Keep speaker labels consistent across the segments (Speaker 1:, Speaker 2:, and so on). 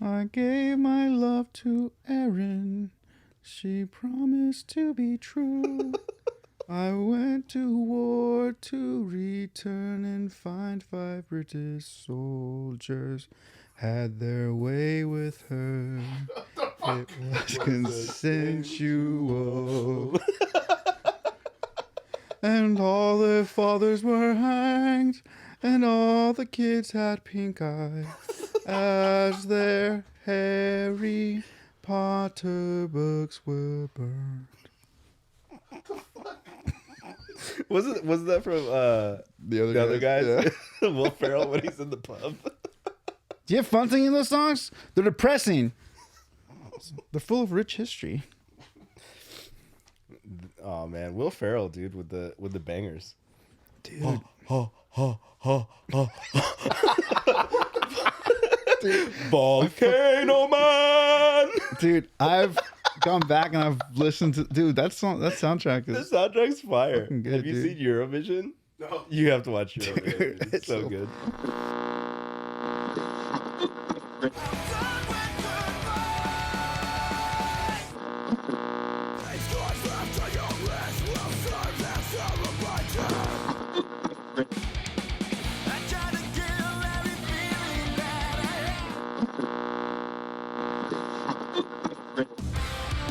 Speaker 1: I gave my love to Erin. She promised to be true. I went to war to return and find 5 British soldiers had their way with her. It was consensual. And all their fathers were hanged, and all the kids had pink eye as their Harry Potter books were burned.
Speaker 2: Was that from
Speaker 1: The
Speaker 2: other guys?
Speaker 1: Yeah.
Speaker 2: Will Ferrell when he's in the pub.
Speaker 1: Do you have fun singing those songs? They're depressing. They're full of rich history.
Speaker 2: Oh man, Will Ferrell, dude, with the bangers.
Speaker 1: Dude.
Speaker 2: Dude. Volcano Man.
Speaker 1: Dude, I've gone back and I've listened to that soundtrack
Speaker 2: The
Speaker 1: is
Speaker 2: soundtrack's fire.
Speaker 1: fucking good,
Speaker 2: Have you
Speaker 1: dude.
Speaker 2: seen Eurovision? No. You have to watch Eurovision.
Speaker 1: Dude,
Speaker 2: It's
Speaker 1: it's
Speaker 2: so
Speaker 1: so-
Speaker 2: good.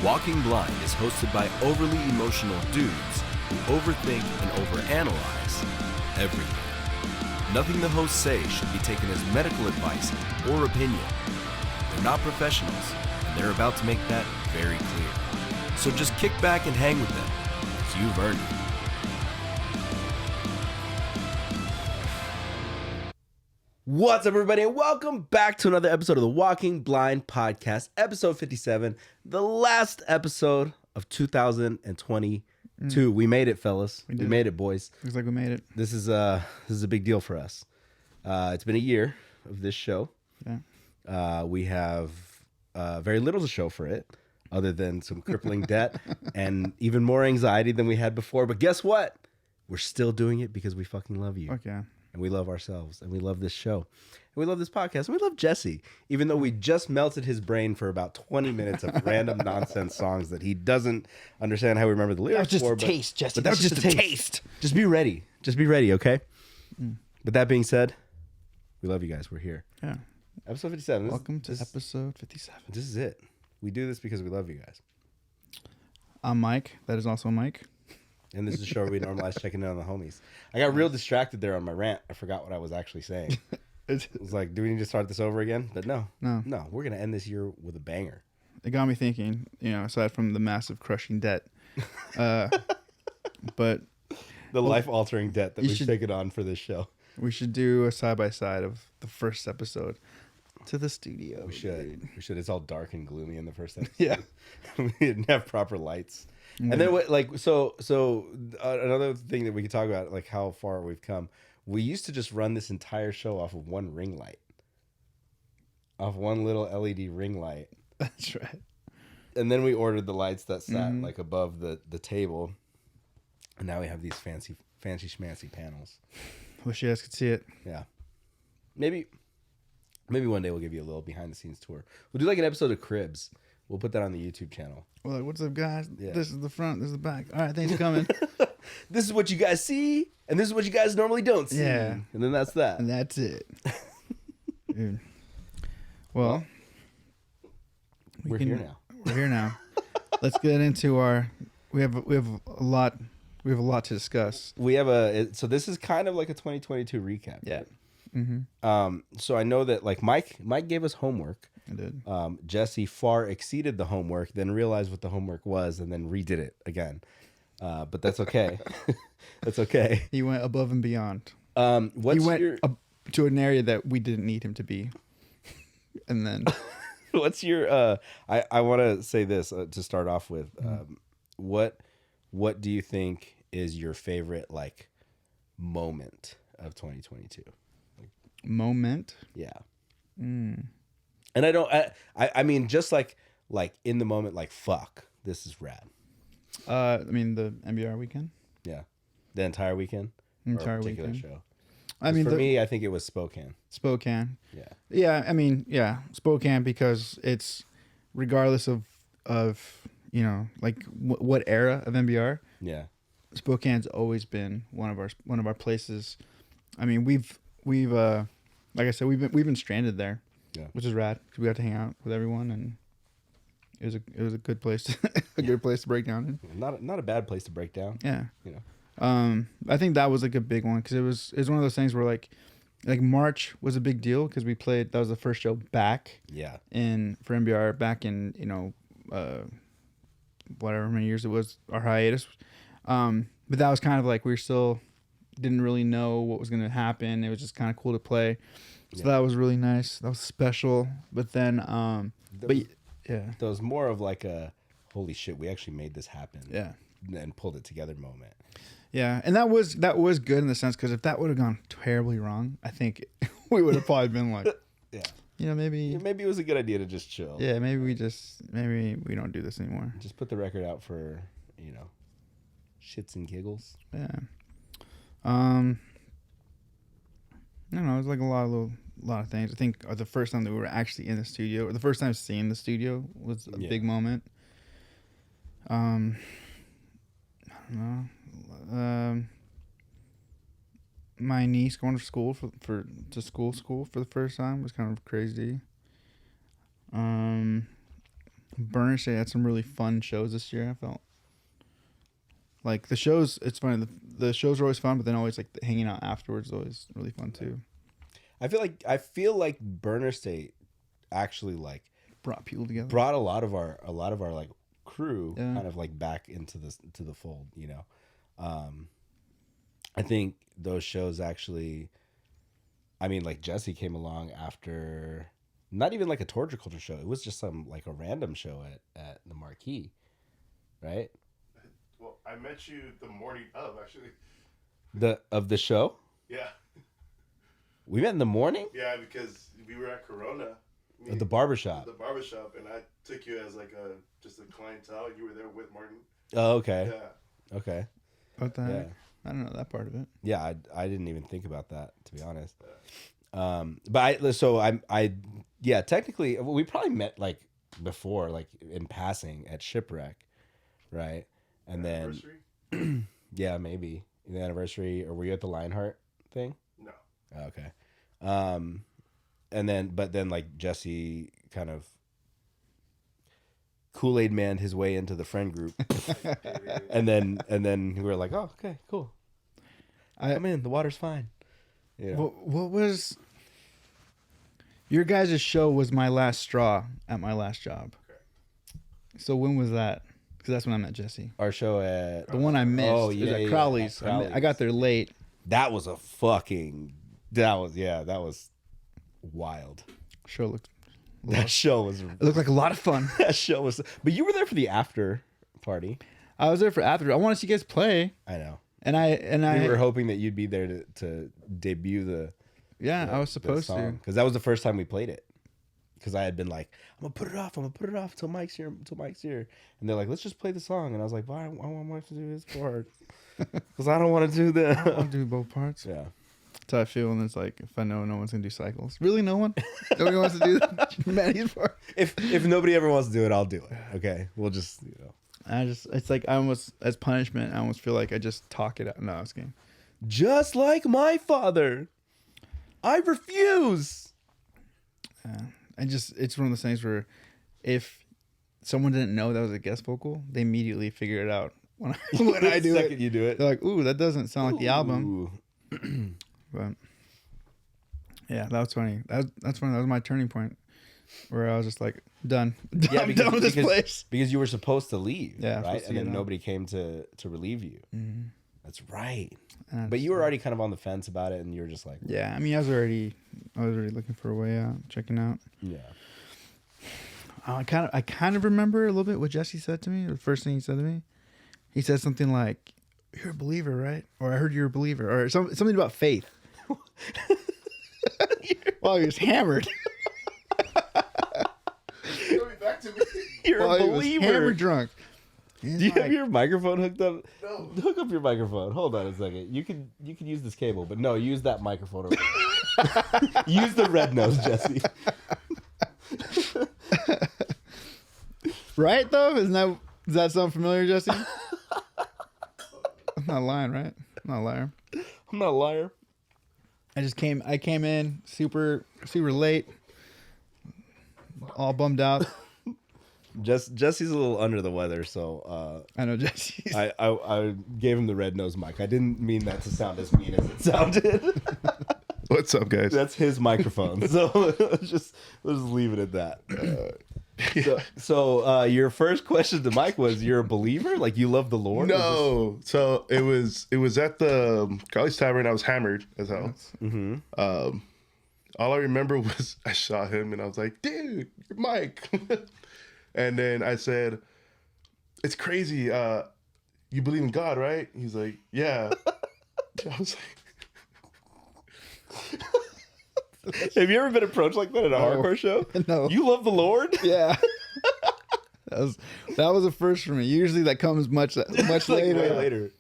Speaker 3: Walking Blind is hosted by overly emotional dudes who overthink and overanalyze everything. Nothing the hosts say should be taken as medical advice or opinion. They're not professionals, and they're about to make that very clear. So just kick back and hang with them, because you've earned it.
Speaker 2: What's up, everybody, and welcome back to another episode of the Walking Blind Podcast, episode 57, the last episode of 2022. We made it, fellas. We
Speaker 1: did
Speaker 2: made it, boys.
Speaker 1: looks like we made it.
Speaker 2: This is a big deal for us. It's been a year of this show.
Speaker 1: Yeah.
Speaker 2: We have very little to show for it, other than some crippling debt and even more anxiety than we had before. But guess what? We're still doing it because we fucking love you.
Speaker 1: Fuck yeah.
Speaker 2: And we love ourselves, and we love this show, and we love this podcast, and we love Jesse, even though we just melted his brain for about 20 minutes of random nonsense songs that he doesn't understand how we remember the lyrics
Speaker 1: just
Speaker 2: for.
Speaker 1: a taste, Jesse.
Speaker 2: But that was just a taste. Just be ready. Just be ready, okay? But that being said, we love you guys. We're here.
Speaker 1: Yeah.
Speaker 2: Episode 57.
Speaker 1: Welcome to episode 57.
Speaker 2: This is it. We do this because we love you guys.
Speaker 1: I'm Mike. That is also Mike.
Speaker 2: And this is a show where we normalize checking in on the homies. I got real distracted there on my rant. I forgot what I was actually saying. It was like, do we need to start this over again? But no, we're going to end this year with a banger.
Speaker 1: It got me thinking, aside from the massive crushing debt, but
Speaker 2: The life-altering debt that we've
Speaker 1: should-
Speaker 2: taken on for this show.
Speaker 1: we should do a side-by-side of the first episode to the studio.
Speaker 2: We should.
Speaker 1: dude.
Speaker 2: We should. It's all dark and gloomy in the first episode.
Speaker 1: Yeah.
Speaker 2: We didn't have proper lights. And then another thing that we could talk about, like how far we've come. We used to just run this entire show off of one ring light. Off one little LED ring light.
Speaker 1: That's right.
Speaker 2: And then we ordered the lights that sat like above the table. And now we have these fancy schmancy panels.
Speaker 1: Wish you guys could see it.
Speaker 2: Yeah. Maybe one day we'll give you a little behind the scenes tour. We'll do like an episode of Cribs. We'll put that on the YouTube channel.
Speaker 1: Well, like, what's up, guys?
Speaker 2: Yeah.
Speaker 1: This is the front. This is the back. All right, thanks for coming.
Speaker 2: This is what you guys see, and this is what you guys normally don't see.
Speaker 1: Yeah.
Speaker 2: And then that's that.
Speaker 1: And that's it. Dude. Well,
Speaker 2: We're here now.
Speaker 1: We're here now. Let's get into our. We have a lot to discuss.
Speaker 2: We have so this is kind of like a 2022 recap.
Speaker 1: Yeah.
Speaker 2: So I know that like Mike gave us homework.
Speaker 1: I did.
Speaker 2: Jesse far exceeded the homework, then realized what the homework was, and then redid it again. But that's okay. That's okay.
Speaker 1: He went above and beyond.
Speaker 2: What's
Speaker 1: He went
Speaker 2: your
Speaker 1: to an area that we didn't need him to be. And then
Speaker 2: what's your I want to say this to start off with. What do you think is your favorite like moment of 2022?
Speaker 1: moment.
Speaker 2: Yeah. And I mean just like in the moment, like fuck, this is rad.
Speaker 1: I mean the MBR weekend.
Speaker 2: Yeah. The entire weekend? Or a
Speaker 1: Entire
Speaker 2: particular
Speaker 1: weekend.
Speaker 2: show?
Speaker 1: I mean,
Speaker 2: for me, I think it was Spokane.
Speaker 1: Spokane.
Speaker 2: Yeah.
Speaker 1: Yeah, I mean, yeah, Spokane, because it's regardless of like what era of NBR,
Speaker 2: Yeah.
Speaker 1: Spokane's always been one of our places. I mean, we've like I said, we've been stranded there, which is rad because we got to hang out with everyone, and it was a good place, good place to break down in.
Speaker 2: Not a bad place to break down.
Speaker 1: Yeah,
Speaker 2: You know.
Speaker 1: I think that was like a big one because it was one of those things where like March was a big deal because we played. That was the first show back.
Speaker 2: Yeah.
Speaker 1: For NBR back in whatever many years it was our hiatus, but that was kind of like we still didn't really know what was going to happen. It was just kind of cool to play, so that was really nice. That was special. But then yeah,
Speaker 2: there was more of like a holy shit, we actually made this happen.
Speaker 1: Yeah,
Speaker 2: and pulled it together moment.
Speaker 1: Yeah, and that was good in the sense because if that would have gone terribly wrong, I think we would have probably been like,
Speaker 2: yeah,
Speaker 1: maybe
Speaker 2: it was a good idea to just chill.
Speaker 1: Yeah, maybe we don't do this anymore.
Speaker 2: Just put the record out for shits and giggles.
Speaker 1: Yeah. I don't know. It was like a lot of things. I think the first time that we were actually in the studio, or the first time seeing the studio, was a big moment. I don't know. My niece going to school to school for the first time was kind of crazy. Burner State had some really fun shows this year. I felt like the shows. It's funny. The shows are always fun, but then always like hanging out afterwards is always really fun too.
Speaker 2: I feel like Burner State actually like
Speaker 1: brought people together.
Speaker 2: Brought a lot of our like crew kind of like back into the fold. I think those shows actually. I mean, like Jesse came along after. Not even like a torture culture show. It was just some like a random show at the Marquee, right?
Speaker 4: Well, I met you the morning of actually.
Speaker 2: Of the show?
Speaker 4: Yeah.
Speaker 2: We met in the morning?
Speaker 4: Yeah, because we were at Corona.
Speaker 2: At the barbershop.
Speaker 4: The barbershop, and I took you as like just a clientele. You were there with Martin.
Speaker 2: Oh, okay.
Speaker 4: Yeah.
Speaker 2: Okay.
Speaker 1: What the heck? I don't know that part of it.
Speaker 2: Yeah, I didn't even think about that, to be honest.
Speaker 4: Yeah.
Speaker 2: But I technically we probably met like before, like in passing at Shipwreck, right? And then yeah, maybe the anniversary, or were you at the Lionheart thing?
Speaker 4: No.
Speaker 2: Oh, okay. But then like Jesse kind of Kool-Aid man his way into the friend group, and then we were like, oh, okay, cool. I'm in. The water's fine.
Speaker 1: What was your guys' show? Was my last straw at my last job. Okay. So when was that? Because that's when I met Jesse.
Speaker 2: Our show at
Speaker 1: the one I missed.
Speaker 2: Oh,
Speaker 1: was at Crowley's. I got there late.
Speaker 2: That was that was wild.
Speaker 1: Show looked.
Speaker 2: That show was.
Speaker 1: It looked like a lot of fun.
Speaker 2: That show was. But you were there for the after party.
Speaker 1: I was there for after. I want to see you guys play.
Speaker 2: I know.
Speaker 1: And I.
Speaker 2: We were hoping that you'd be there to debut the.
Speaker 1: Yeah, I was supposed to.
Speaker 2: Because that was the first time we played it. Because I had been like, I'm gonna put it off until Mike's here. And they're like, let's just play the song. And I was like, well, I want Mike to do his part. Because I don't want to do that.
Speaker 1: I want to do both parts.
Speaker 2: Yeah.
Speaker 1: That's how I feel. And it's like, if I know no one's gonna do cycles. Really, no one? Nobody wants to do Manny's part.
Speaker 2: If nobody ever wants to do it, I'll do it. Okay, we'll just
Speaker 1: it's like I almost, as punishment, I almost feel like I just talk it out. No, I was kidding.
Speaker 2: Just like my father, I refuse.
Speaker 1: It's one of those things where if someone didn't know that was a guest vocal, they immediately figure it out when I do it.
Speaker 2: You do it.
Speaker 1: They're like, ooh, that doesn't sound like the album. But yeah, that was funny. That's funny. That was my turning point where I was just like, done. I'm done with this place.
Speaker 2: Because you were supposed to leave,
Speaker 1: yeah,
Speaker 2: right? And then nobody came to relieve you.
Speaker 1: Mm-hmm.
Speaker 2: That's right. But you were already kind of on the fence about it, and you were just like,
Speaker 1: yeah. I mean, I was already looking for a way out, checking out.
Speaker 2: Yeah.
Speaker 1: I kind of remember a little bit what Jesse said to me. The first thing he said to me, he said something like, "You're a believer, right?" Or "I heard you're a believer," or something about faith. Well, he was hammered.
Speaker 4: Coming back to me.
Speaker 2: You're a believer.
Speaker 1: He was hammered drunk.
Speaker 2: Do you have your microphone hooked up?
Speaker 4: No.
Speaker 2: Hook up your microphone. Hold on a second. You can use this cable, but no, use that microphone over there. Use the red nose, Jesse.
Speaker 1: Right though? Does that sound familiar, Jesse? I'm not lying, right? I'm not a liar.
Speaker 2: I'm not a liar.
Speaker 1: I came in super late, all bummed out.
Speaker 2: Jesse's a little under the weather, so
Speaker 1: I know Jesse's.
Speaker 2: I gave him the red nose mic. I didn't mean that to sound as mean as it sounded.
Speaker 1: What's up, guys?
Speaker 2: That's his microphone, so let's just leave it at that. So your first question to Mike was, you're a believer? Like, you love the Lord?
Speaker 5: No. So it was at the College Tavern. I was hammered as hell.
Speaker 2: Mm-hmm.
Speaker 5: All I remember was I saw him and I was like, dude, you're Mike. And then I said, it's crazy. You believe in God, right? He's like, yeah. I was like,
Speaker 2: Have you ever been approached like that at a hardcore show?
Speaker 1: No.
Speaker 2: You love the Lord?
Speaker 1: Yeah. That was a first for me. Usually that comes much
Speaker 2: Like
Speaker 1: later.
Speaker 2: way later.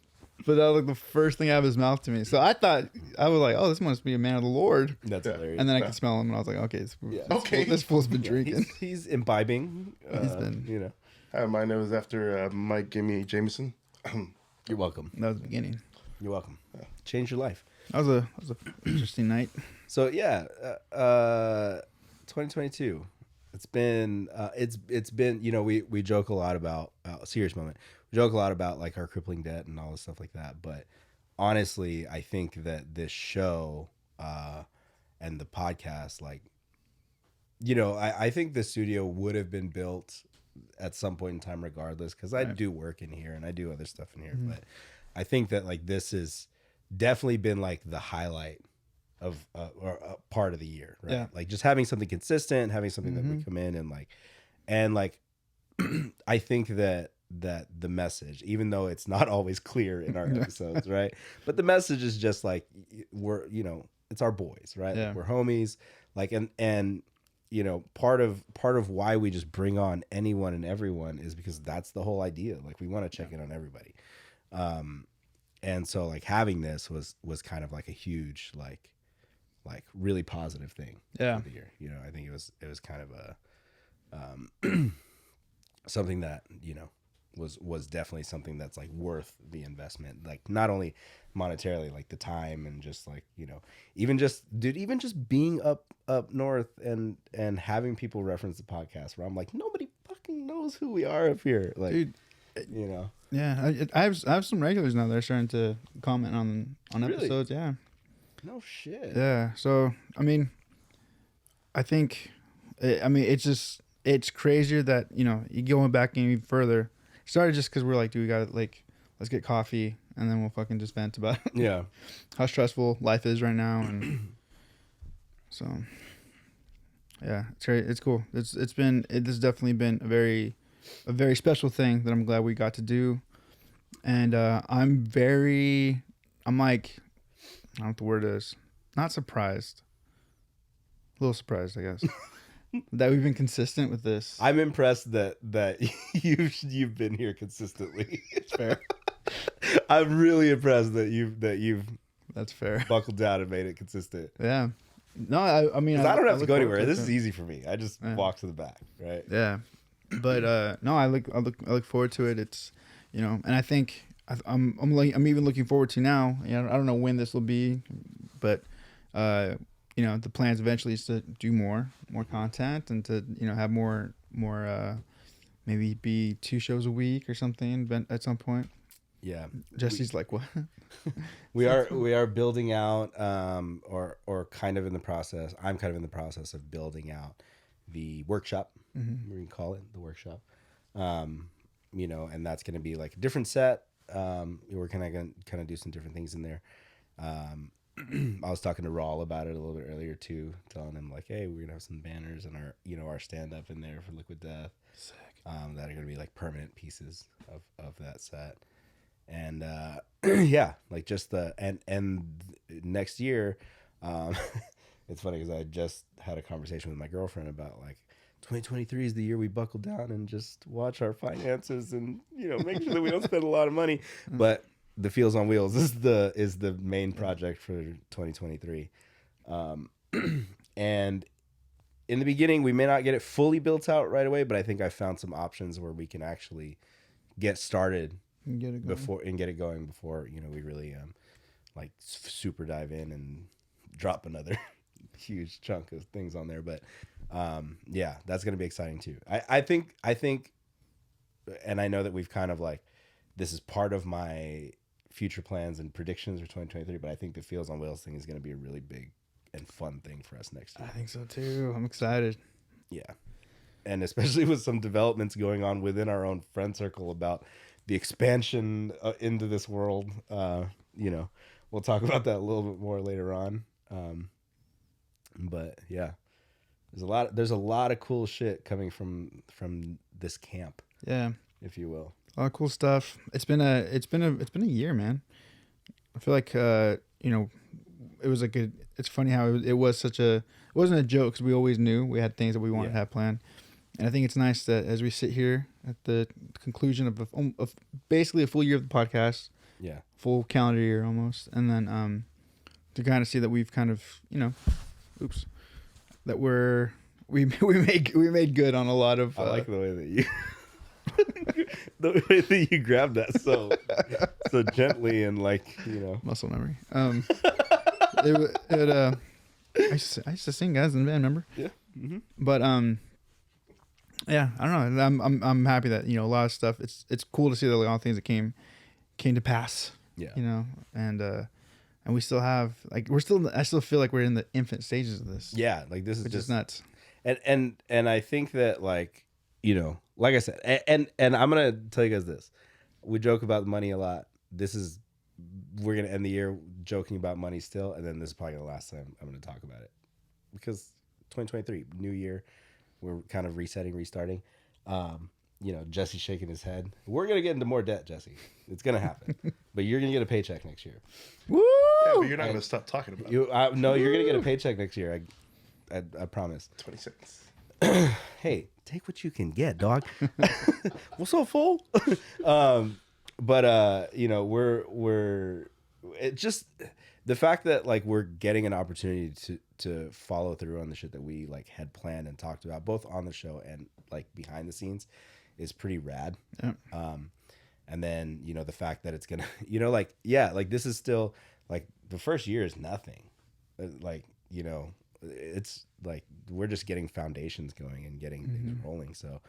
Speaker 1: But that was like the first thing out of his mouth to me. So I was like, oh, this must be a man of the Lord.
Speaker 2: That's hilarious.
Speaker 1: And then I could smell him, and I was like, okay,
Speaker 5: Okay.
Speaker 1: this fool's been drinking.
Speaker 2: He's imbibing.
Speaker 1: He's been-
Speaker 2: you know.
Speaker 5: mine was after Mike gave me Jameson.
Speaker 2: You're welcome.
Speaker 1: That was the beginning.
Speaker 2: You're welcome. Change your life.
Speaker 1: That was a interesting night.
Speaker 2: So yeah, 2022. It's been you know, we joke a lot about serious moment. We joke a lot about like our crippling debt and all this stuff like that. But honestly, I think that this show and the podcast, like, you know, I think the studio would have been built at some point in time regardless, because I do work in here and I do other stuff in here. Mm-hmm. But I think that like this has definitely been like the highlight of or a part of the year, right?
Speaker 1: Yeah.
Speaker 2: Like just having something consistent, having something that we come in and like I think that the message, even though it's not always clear in our episodes, right? But the message is just like, we're, you know, it's our boys, right?
Speaker 1: Yeah.
Speaker 2: Like, we're homies, like, and you know, part of why we just bring on anyone and everyone is because that's the whole idea. Like, we want to check in on everybody. And so like having this was kind of like a huge, like really positive thing.
Speaker 1: Yeah.
Speaker 2: For the year. You know, I think it was kind of a, something that, you know, was definitely something that's like worth the investment, like not only monetarily, like the time and just like, you know, even just being up north and having people reference the podcast where I'm like, nobody fucking knows who we are up here, like, dude, you know.
Speaker 1: Yeah, I have some regulars now that are starting to comment on
Speaker 2: Really?
Speaker 1: episodes. Yeah.
Speaker 2: No shit.
Speaker 1: Yeah. So I mean, I think, it's crazier that, you know, you going back even further. It started just because we're like, dude, we got like, let's get coffee and then we'll fucking just vent about
Speaker 2: Yeah.
Speaker 1: how stressful life is right now, and so yeah, it's great. It's cool. This has definitely been a very special thing that I'm glad we got to do, and I'm like, I don't know what the word is, not surprised, a little surprised, I guess. That we've been consistent with this.
Speaker 2: I'm impressed that you've been here consistently.
Speaker 1: It's fair.
Speaker 2: I'm really impressed that you've
Speaker 1: That's fair.
Speaker 2: buckled down and made it consistent.
Speaker 1: Yeah. No, I mean,
Speaker 2: 'Cause I don't have to
Speaker 1: look
Speaker 2: go
Speaker 1: forward
Speaker 2: anywhere.
Speaker 1: to
Speaker 2: This
Speaker 1: it.
Speaker 2: is easy for me. I just
Speaker 1: Yeah.
Speaker 2: walk to the back, right?
Speaker 1: Yeah, but no, I look forward to it. It's, you know, and I think I'm even looking forward to now. You know, I don't know when this will be, but you know, the plans eventually is to do more content and to, you know, have more maybe be 2 shows a week or something at some point.
Speaker 2: Yeah.
Speaker 1: Jesse's like, what?
Speaker 2: We are building out or kind of in the process. I'm kind of in the process of building out the workshop. Mm-hmm. We can call it the workshop. You know, and that's going to be like a different set. We're kind of do some different things in there. I was talking to Raul about it a little bit earlier too, telling him like, hey, we're gonna have some banners and our stand up in there for Liquid Death. Sick. That are gonna be like permanent pieces of that set. And yeah, like just and next year, it's funny because I just had a conversation with my girlfriend about like 2023 is the year we buckle down and just watch our finances and, you know, make sure that we don't spend a lot of money. But the Feels on Wheels is the main project for 2023. And in the beginning, we may not get it fully built out right away, but I think I found some options where we can actually get started
Speaker 1: And get it going.
Speaker 2: get it going before, you know, we really like super dive in and drop another huge chunk of things on there. But yeah, that's going to be exciting too. I think, and I know that we've kind of like, this is part of my future plans and predictions for 2023, but I think the Feels on Wheels thing is going to be a really big and fun thing for us next year.
Speaker 1: I think so too. I'm excited.
Speaker 2: Yeah. And especially with some developments going on within our own friend circle about the expansion into this world. You know, we'll talk about that a little bit more later on. But yeah, there's a lot of cool shit coming from this camp,
Speaker 1: Yeah.
Speaker 2: if you will.
Speaker 1: A lot of cool stuff. It's been a year, man. I feel like you know, it was like it's funny how it wasn't a joke because we always knew we had things that we wanted to have planned. And I think it's nice that as we sit here at the conclusion of basically a full year of the podcast,
Speaker 2: Yeah.
Speaker 1: full calendar year almost, and then to kind of see that we've kind of, you know, that we made good on a lot of.
Speaker 2: I like the way that you the way that you grabbed that so gently and like, you know,
Speaker 1: muscle memory. I used to sing, guys, in the band, remember?
Speaker 2: Yeah. Mm-hmm.
Speaker 1: But yeah, I don't know. I'm happy that, you know, a lot of stuff. It's cool to see that a lot of things that came to pass.
Speaker 2: Yeah.
Speaker 1: You know, and we still have like I still feel like we're in the infant stages of this.
Speaker 2: Yeah, like this is
Speaker 1: which
Speaker 2: just
Speaker 1: is nuts.
Speaker 2: And I think that, like, you know, like I said, and I'm gonna tell you guys this. We joke about money a lot. We're gonna end the year joking about money still, and then this is probably the last time I'm gonna talk about it, because 2023, new year, we're kind of restarting. You know, Jesse's shaking his head. We're gonna get into more debt, Jesse. It's gonna happen, but you're gonna get a paycheck next year.
Speaker 1: Woo!
Speaker 5: Yeah, but you're not going to stop talking about it.
Speaker 2: No, you're gonna get a paycheck next year. I promise.
Speaker 5: 20 cents.
Speaker 2: Hey, take what you can get, dog. What's so full? But you know, we're it just the fact that like we're getting an opportunity to follow through on the shit that we like had planned and talked about, both on the show and like behind the scenes, is pretty rad.
Speaker 1: Yeah.
Speaker 2: And then, you know, the fact that it's gonna, you know, like, yeah, like this is still like the first year is nothing. Like, you know, it's like we're just getting foundations going and getting things rolling. So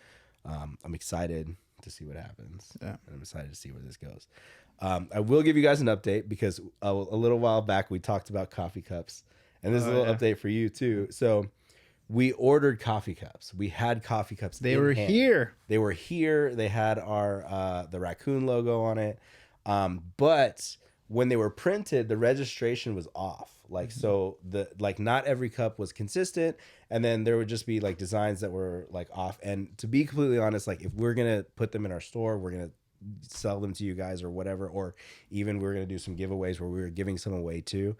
Speaker 2: I'm excited to see what happens.
Speaker 1: Yeah.
Speaker 2: And I'm excited to see where this goes. I will give you guys an update because a little while back we talked about coffee cups, and this is a little update for you too. So we ordered coffee cups. We had coffee cups.
Speaker 1: They were here.
Speaker 2: They were here. They had our the raccoon logo on it. But when they were printed, the registration was off. Like, so not every cup was consistent, and then there would just be like designs that were like off. And to be completely honest, like if we're gonna put them in our store, we're gonna sell them to you guys or whatever, or even we're gonna do some giveaways where we were giving some away too.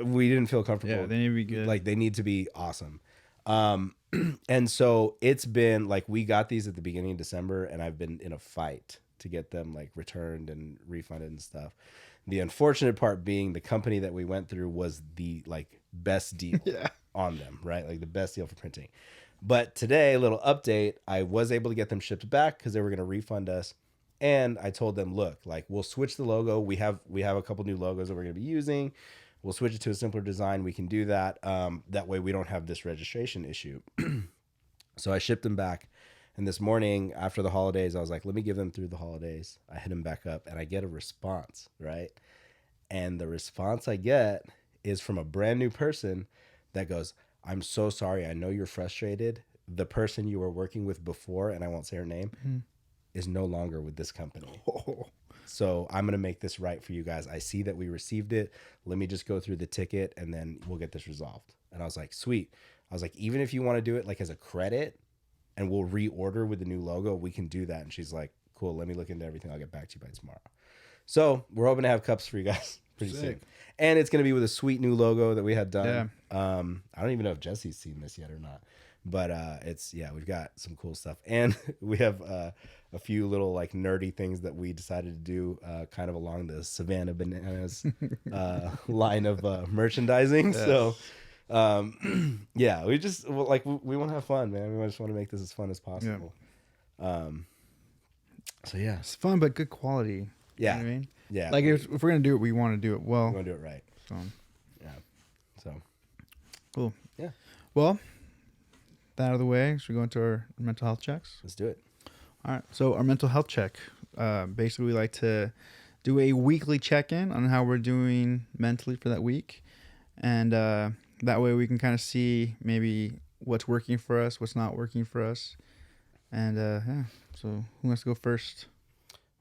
Speaker 2: We didn't feel comfortable.
Speaker 1: Yeah, they need to be good.
Speaker 2: Like they need to be awesome. And so it's been like, we got these at the beginning of December, and I've been in a fight to get them like returned and refunded and stuff. The unfortunate part being the company that we went through was the like best deal on them, right? Like the best deal for printing. But today, a little update, I was able to get them shipped back because they were going to refund us. And I told them, look, like we'll switch the logo. We have a couple new logos that we're going to be using. We'll switch it to a simpler design. We can do that. That way we don't have this registration issue. So I shipped them back. And this morning after the holidays, I was like, let me give them through the holidays. I hit them back up and I get a response, right? And the response I get is from a brand new person that goes, I'm so sorry. I know you're frustrated. The person you were working with before, and I won't say her name, is no longer with this company. So I'm going to make this right for you guys. I see that we received it. Let me just go through the ticket and then we'll get this resolved. And I was like, sweet. I was like, even if you want to do it like as a credit and we'll reorder with the new logo, we can do that. And she's like, cool, let me look into everything. I'll get back to you by tomorrow. So we're hoping to have cups for you guys pretty soon. And it's going to be with a sweet new logo that we had done.
Speaker 1: Yeah.
Speaker 2: I don't even know if Jesse's seen this yet or not. But we've got some cool stuff, and we have a few little like nerdy things that we decided to do, kind of along the Savannah Bananas line of merchandising.
Speaker 1: Yes.
Speaker 2: So, we just we want to have fun, man. We just want to make this as fun as possible.
Speaker 1: It's fun but good quality.
Speaker 2: Yeah,
Speaker 1: You know what I mean,
Speaker 2: yeah.
Speaker 1: like if we're gonna do it, we want to do it well.
Speaker 2: We want to do it right.
Speaker 1: So
Speaker 2: Yeah. So
Speaker 1: cool.
Speaker 2: Yeah.
Speaker 1: Well, that out of the way, should we go into our mental health checks?
Speaker 2: let's do it.
Speaker 1: All right. So our mental health check, basically we like to do a weekly check-in on how we're doing mentally for that week. And that way we can kind of see maybe what's working for us, what's not working for us. And so who wants to go first?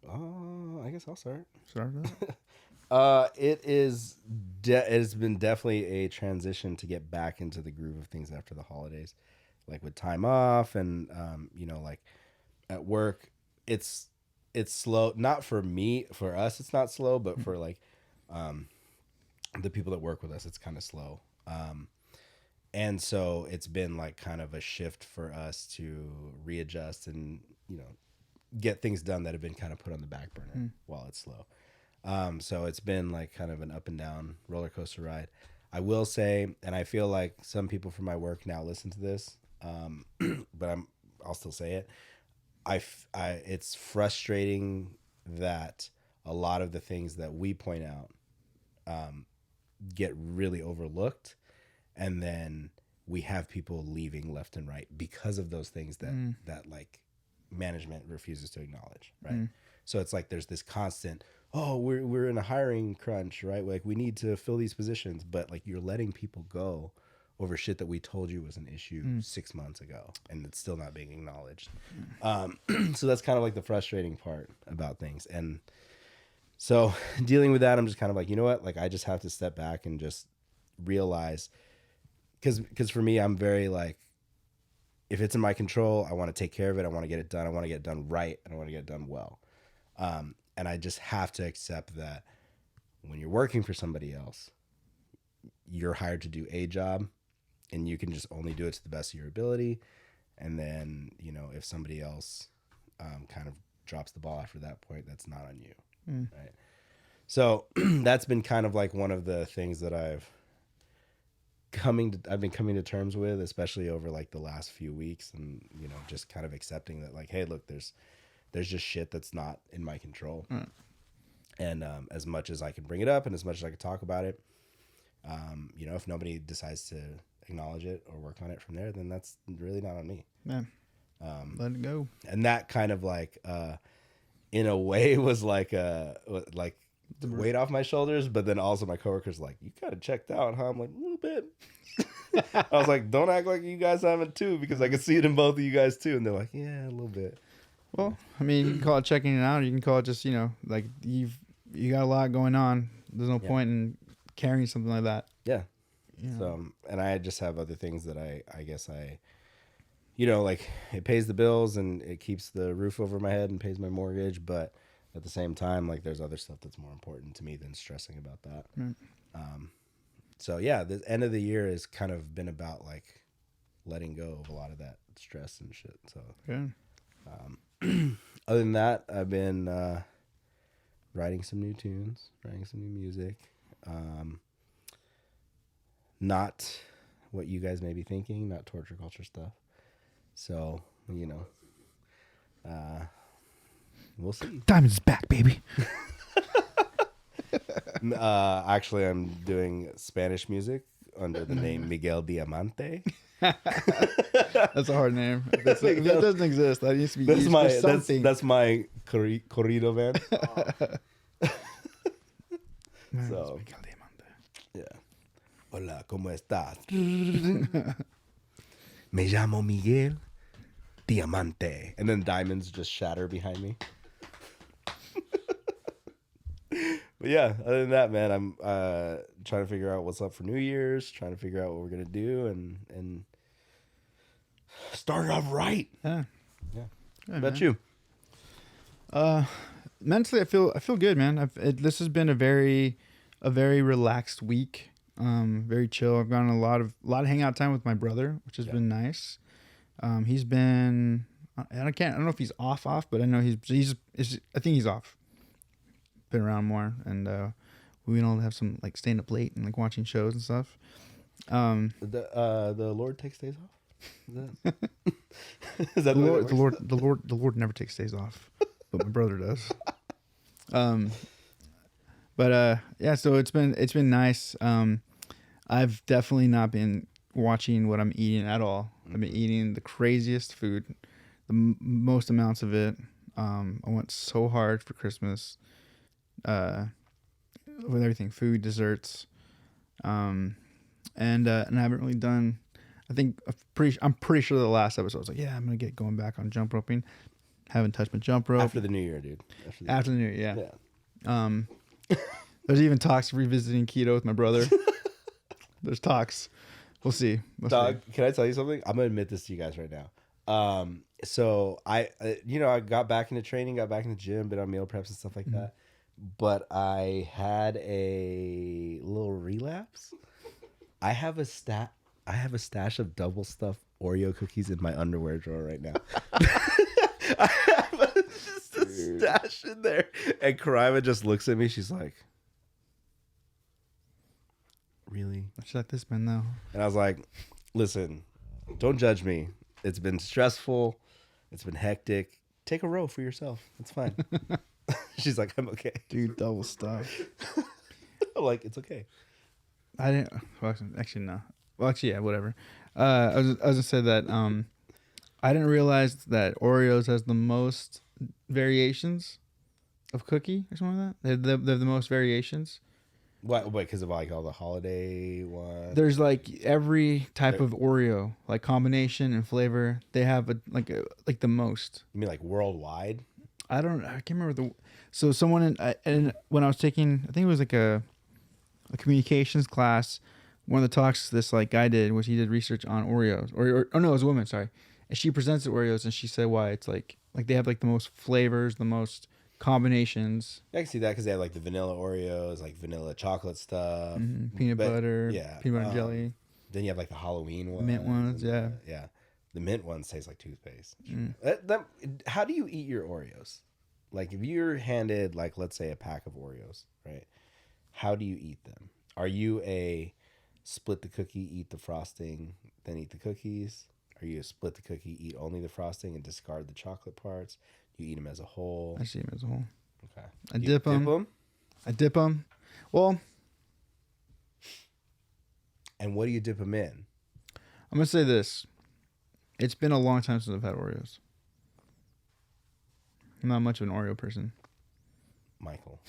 Speaker 2: I guess I'll start.
Speaker 1: Start with that?
Speaker 2: It has been definitely a transition to get back into the groove of things after the holidays, like with time off and like at work, it's slow. Not for me, for us, it's not slow, but for like the people that work with us, it's kind of slow. And so it's been like kind of a shift for us to readjust and get things done that have been kind of put on the back burner while it's slow. So it's been like kind of an up and down roller coaster ride. I will say, and I feel like some people from my work now listen to this, but I'll still say it. It's frustrating that a lot of the things that we point out get really overlooked, and then we have people leaving left and right because of those things that like management refuses to acknowledge, right? So it's like there's this constant, we're in a hiring crunch, right? Like we need to fill these positions, but like you're letting people go over shit that we told you was an issue 6 months ago, and it's still not being acknowledged. So that's kind of like the frustrating part about things. And so dealing with that, I'm just kind of like, you know what? Like I just have to step back and just realize, because for me, I'm very like, if it's in my control, I want to take care of it. I want to get it done. I want to get it done right. And I want to get it done well. And I just have to accept that when you're working for somebody else, you're hired to do a job, and you can just only do it to the best of your ability. And then, if somebody else kind of drops the ball after that point, that's not on you. Right. So that's been kind of like one of the things that I've been coming to terms with, especially over like the last few weeks, and just kind of accepting that like, hey, look, there's just shit that's not in my control. And as much as I can bring it up and as much as I can talk about it, if nobody decides to acknowledge it or work on it from there, then that's really not on me.
Speaker 1: Yeah. Let it go.
Speaker 2: And that kind of like in a way was like the weight off my shoulders, but then also my coworkers like, you kind of checked out, huh? I'm like, a little bit. I was like, don't act like you guys haven't too, because I can see it in both of you guys too. And they're like, yeah, a little bit.
Speaker 1: Well, I mean, you can call it checking it out, or you can call it just, like you got a lot going on. There's no point in carrying something like that.
Speaker 2: Yeah. So, and I just have other things that I guess like it pays the bills and it keeps the roof over my head and pays my mortgage, but at the same time, like there's other stuff that's more important to me than stressing about that. So yeah, the end of the year has kind of been about like letting go of a lot of that stress and shit. So other than that, I've been writing some new tunes, writing some new music. Not what you guys may be thinking, not torture culture stuff. So, we'll see.
Speaker 1: Diamond's back, baby.
Speaker 2: Actually, I'm doing Spanish music under the name Miguel Diamante.
Speaker 1: That's a hard name. That doesn't exist. That used to be
Speaker 2: That's
Speaker 1: used
Speaker 2: my
Speaker 1: for something.
Speaker 2: that's my corrido band. So,
Speaker 1: Miguel Diamante.
Speaker 2: yeah. Hola, ¿cómo estás? Me llamo Miguel Diamante. And then diamonds just shatter behind me. But yeah, other than that, man, I'm trying to figure out what's up for New Year's, trying to figure out what we're going to do and start it off right.
Speaker 1: Yeah.
Speaker 2: What about you?
Speaker 1: Mentally, I feel good, man. This has been a very relaxed week. Very chill. I've gotten a lot of hangout time with my brother, which has been nice. He's been. I don't know if he's off, but I know I think he's off. Been around more, and we all have some like staying up late and like watching shows and stuff.
Speaker 2: The Lord takes days off. Is that
Speaker 1: The Lord never takes days off, but my brother does. Yeah. So it's been nice. I've definitely not been watching what I'm eating at all. I've been eating the craziest food, most amounts of it. I went so hard for Christmas, with everything, food, desserts, and I haven't really done. I'm pretty sure the last episode I was like, yeah, I'm gonna get going back on jump roping. Haven't touched my jump rope
Speaker 2: after the new year, dude.
Speaker 1: After the new year, yeah. There's even talks of revisiting keto with my brother. There's talks. We'll see.
Speaker 2: Dog, can I tell you something? I'm gonna admit this to you guys right now. So I got back into training, got back in the gym, been on meal preps and stuff like that. But I had a little relapse. I have a stash of double stuffed Oreo cookies in my underwear drawer right now. I have just a stash in there. And Karima just looks at me. She's like, really?
Speaker 1: She's like, this man though.
Speaker 2: And I was like, listen, don't judge me. It's been stressful. It's been hectic. Take a row for yourself. It's fine. She's like, I'm okay.
Speaker 1: Dude, double stuff.
Speaker 2: I'm like, it's okay.
Speaker 1: I didn't. Well, actually, no. Well, actually, yeah, whatever. I was gonna say that I didn't realize that Oreos has the most variations of cookie or something like that. They're the most variations.
Speaker 2: What? Wait, because of like all the holiday ones.
Speaker 1: There's like every type of Oreo, like combination and flavor. They have like the most.
Speaker 2: You mean like worldwide?
Speaker 1: I can't remember so someone and when I was taking, I think it was like a communications class, one of the talks this like guy did was he did research on Oreos or no, it was a woman, sorry. And she presents the Oreos and she said why it's like they have like the most flavors, the most combinations.
Speaker 2: I can see that because they have like the vanilla Oreos, like vanilla chocolate stuff,
Speaker 1: peanut butter,
Speaker 2: yeah,
Speaker 1: peanut butter jelly.
Speaker 2: Then you have like the Halloween ones,
Speaker 1: mint ones, yeah,
Speaker 2: yeah. The mint ones taste like toothpaste. How do you eat your Oreos? Like if you're handed like let's say a pack of Oreos, right? How do you eat them? Are you a split the cookie, eat the frosting, then eat the cookies? Are you a split the cookie, eat only the frosting and discard the chocolate parts? Do you eat them as a whole?
Speaker 1: I see them as a whole.
Speaker 2: Okay.
Speaker 1: I dip them. I dip them. Well,
Speaker 2: and what do you dip them in?
Speaker 1: I'm gonna say this. It's been a long time since I've had Oreos. I'm not much of an Oreo person.
Speaker 2: Michael.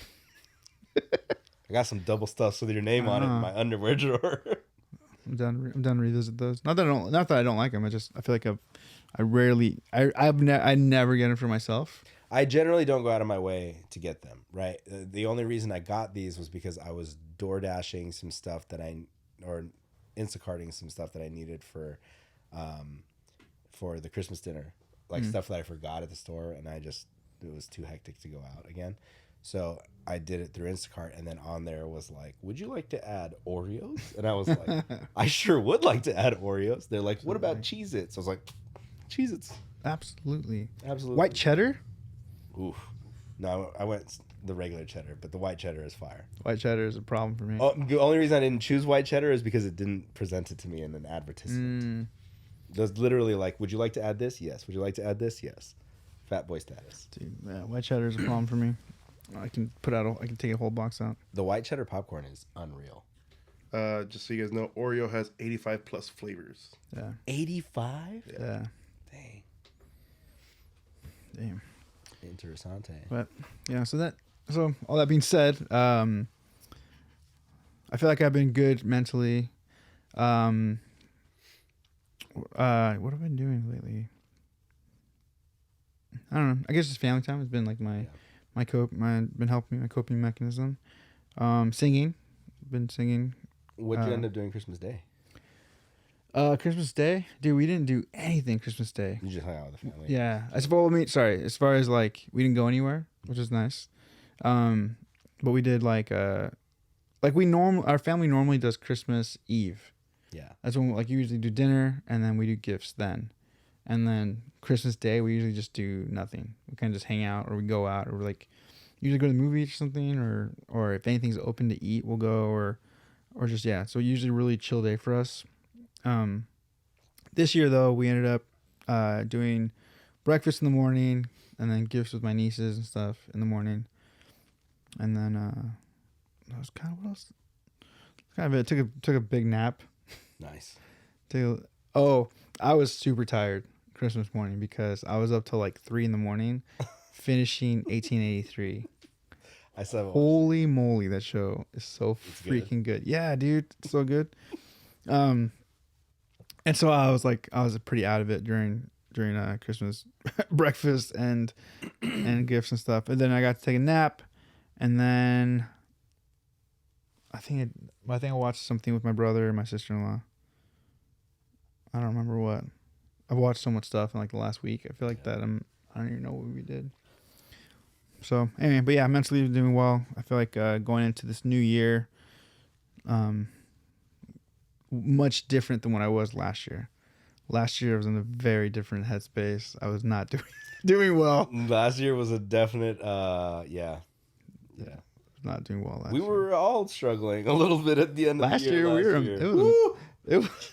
Speaker 2: I got some double stuffs with your name on it in my underwear drawer.
Speaker 1: I'm done to revisit those. Not that I don't like them. I feel like I never get them for myself.
Speaker 2: I generally don't go out of my way to get them. Right. The only reason I got these was because I was door dashing some stuff or Instacarting some stuff that I needed for the Christmas dinner, like stuff that I forgot at the store, and it was too hectic to go out again. So I did it through Instacart, and then on there was like, would you like to add Oreos? And I was like, I sure would like to add Oreos. They're like, what about Cheez-Its? I was like, Cheez-Its.
Speaker 1: Absolutely.
Speaker 2: Absolutely.
Speaker 1: White cheddar?
Speaker 2: Oof. No, I went the regular cheddar, but the white cheddar is fire.
Speaker 1: White cheddar is a problem for me.
Speaker 2: Oh, the only reason I didn't choose white cheddar is because it didn't present it to me in an advertisement. It was literally like, would you like to add this? Yes. Would you like to add this? Yes. Fat boy status.
Speaker 1: Dude, yeah, white cheddar is a problem for me. I can take a whole box out.
Speaker 2: The white cheddar popcorn is unreal.
Speaker 5: Just so you guys know, Oreo has 85 plus flavors.
Speaker 1: Yeah.
Speaker 2: 85?
Speaker 1: Yeah.
Speaker 2: Dang.
Speaker 1: Damn.
Speaker 2: Interessante.
Speaker 1: But yeah, so all that being said, I feel like I've been good mentally. What have I been doing lately? I don't know. I guess just family time has been like been helping me, my coping mechanism. Singing. Been singing.
Speaker 2: What'd you end up doing Christmas Day?
Speaker 1: Christmas Day? Dude, we didn't do anything Christmas Day.
Speaker 2: You just hung out with the family.
Speaker 1: Yeah. As far as like we didn't go anywhere, which is nice. But we did our family normally does Christmas Eve.
Speaker 2: Yeah.
Speaker 1: That's when like you usually do dinner and then we do gifts then. And then Christmas Day, we usually just do nothing. We kind of just hang out, or we go out, or like usually go to the movies or something, or if anything's open to eat, we'll go, or just, yeah. So usually really chill day for us. This year though, we ended up doing breakfast in the morning, and then gifts with my nieces and stuff in the morning, and then that was kind of what else. Kind of it. Took a big nap.
Speaker 2: Nice.
Speaker 1: I was super tired Christmas morning because I was up till like 3 a.m. finishing 1883.
Speaker 2: I saw.
Speaker 1: Holy moly, that show is so freaking good. Yeah, dude, it's so good. And so I was pretty out of it during Christmas breakfast and gifts and stuff. And then I got to take a nap, and then I think I watched something with my brother and my sister-in-law. I don't remember what. I've watched so much stuff in like the last week. I feel like that I don't even know what we did. So anyway, but yeah, mentally doing well. I feel like going into this new year, much different than what I was last year. Last year I was in a very different headspace. I was not doing well.
Speaker 2: Last year was a definite,
Speaker 1: Not doing well last
Speaker 2: we
Speaker 1: year.
Speaker 2: were all struggling a little bit at the end of
Speaker 1: Last
Speaker 2: the year.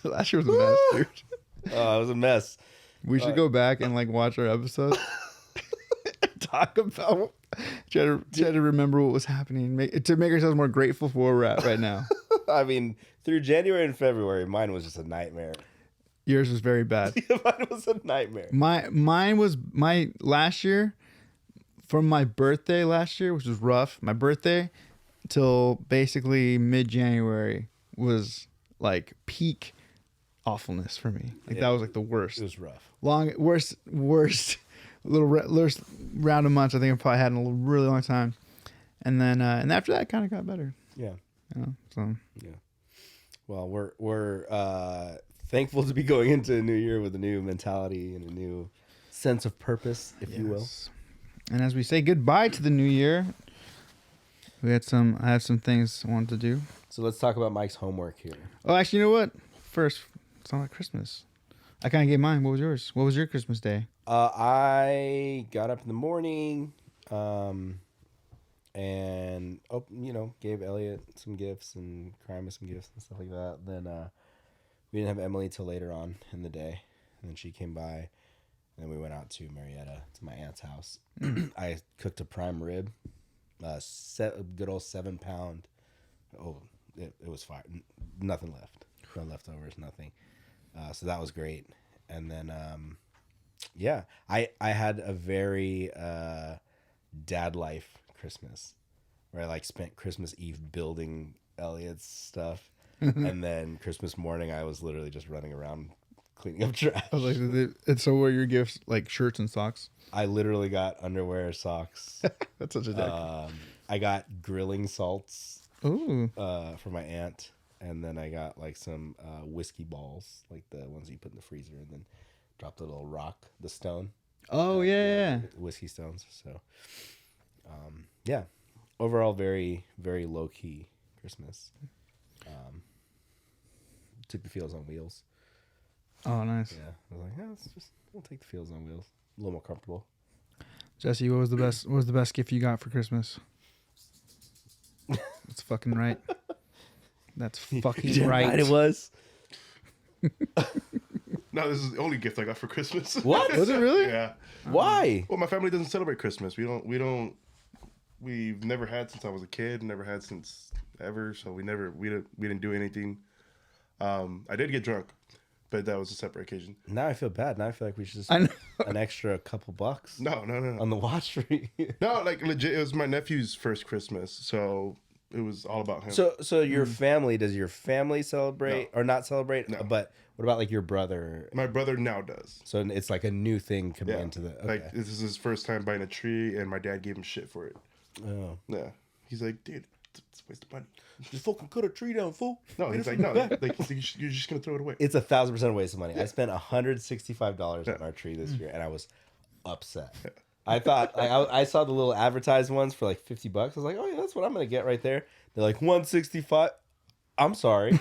Speaker 1: Last year was a mess, dude.
Speaker 2: Oh, it was a mess.
Speaker 1: We should go back and like watch our episodes. Talk about try to remember what was happening, to make ourselves more grateful for where we're at right now.
Speaker 2: I mean, through January and February, mine was just a nightmare.
Speaker 1: Yours was very bad.
Speaker 2: Mine was a nightmare.
Speaker 1: Mine was my last year, from my birthday last year, which was rough. My birthday till basically mid-January was like peak awfulness for me. Like that was like the worst.
Speaker 2: It was rough.
Speaker 1: Worst round of months I think I probably had in a really long time. And then and after that it kind of got better.
Speaker 2: Yeah.
Speaker 1: So
Speaker 2: yeah. Well, we're thankful to be going into a new year with a new mentality and a new sense of purpose, if you will.
Speaker 1: And as we say goodbye to the new year, I had some things I wanted to do.
Speaker 2: So let's talk about Mike's homework here.
Speaker 1: Oh, actually, you know what? First, it's not like Christmas. I kind of gave mine. What was yours? What was your Christmas day?
Speaker 2: I got up in the morning, and gave Elliot some gifts and Crime some gifts and stuff like that. Then we didn't have Emily till later on in the day, and then she came by. And then we went out to Marietta, to my aunt's house. I cooked a prime rib, good old 7-pound. Oh, it was fire. Nothing left. No leftovers, nothing. So that was great. And then, I had a very dad life Christmas, where I like spent Christmas Eve building Elliot's stuff, and then Christmas morning I was literally just running around cleaning up trash.
Speaker 1: I was like, and so were your gifts like shirts and socks?
Speaker 2: I literally got underwear, socks.
Speaker 1: That's such a dick.
Speaker 2: I got grilling salts.
Speaker 1: Ooh.
Speaker 2: For my aunt, and then I got like some whiskey balls, like the ones you put in the freezer, and then dropped a little rock, the stone.
Speaker 1: Oh yeah.
Speaker 2: Whiskey stones. So, overall, very very low key Christmas. Took the Fields on Wheels.
Speaker 1: Oh, nice.
Speaker 2: Yeah, I was like, we'll take the Fields on Wheels. A little more comfortable.
Speaker 1: Jesse, what was the best gift you got for Christmas? That's fucking right. That's fucking right.
Speaker 2: It was.
Speaker 5: No, this is the only gift I got for Christmas.
Speaker 2: What?
Speaker 1: Was it really?
Speaker 5: Yeah.
Speaker 2: Why?
Speaker 5: Well, my family doesn't celebrate Christmas. We've never had since I was a kid. Never had since ever. So we didn't do anything. I did get drunk, but that was a separate occasion.
Speaker 2: Now I feel bad. Now I feel like we should just spend an extra couple bucks.
Speaker 5: No.
Speaker 2: On the watch fee.
Speaker 5: No, like legit. It was my nephew's first Christmas, so it was all about him.
Speaker 2: So your family, does your family celebrate or not celebrate?
Speaker 5: No.
Speaker 2: But what about like your brother?
Speaker 5: My brother now does.
Speaker 2: So it's like a new thing coming into the. Okay.
Speaker 5: Like this is his first time buying a tree, and my dad gave him shit for it.
Speaker 2: Oh.
Speaker 5: Yeah, he's like, dude, it's a waste of money.
Speaker 2: Just fucking cut a tree down, fool.
Speaker 5: No, he's like, no, like you're just gonna throw it away.
Speaker 2: It's 1,000% waste of money. I spent $165 on our tree this year, and I was upset. I thought I saw the little advertised ones for like $50. I was like, oh yeah, that's what I'm gonna get right there. They're like 165. I'm sorry.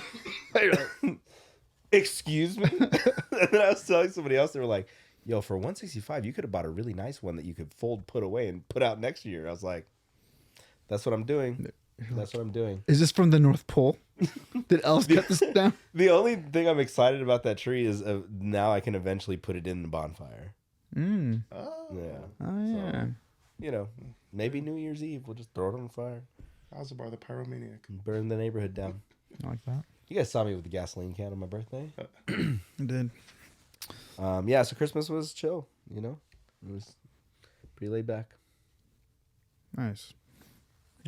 Speaker 2: Excuse me. And then I was telling somebody else, they were like, yo, for 165, you could have bought a really nice one that you could fold, put away, and put out next year. I was like, that's what I'm doing. That's what I'm doing.
Speaker 1: Is this from the North Pole? Did elves cut this down?
Speaker 2: The only thing I'm excited about that tree is now I can eventually put it in the bonfire.
Speaker 1: Mm.
Speaker 5: Oh,
Speaker 2: Yeah.
Speaker 1: Oh yeah.
Speaker 2: You know, maybe New Year's Eve, we'll just throw it on fire
Speaker 5: Alsaybar the pyromaniac.
Speaker 2: and burn the neighborhood down.
Speaker 1: I like that.
Speaker 2: You guys saw me with the gasoline can on my birthday.
Speaker 1: I did.
Speaker 2: Yeah, so Christmas was chill, you know? It was pretty laid back.
Speaker 1: Nice.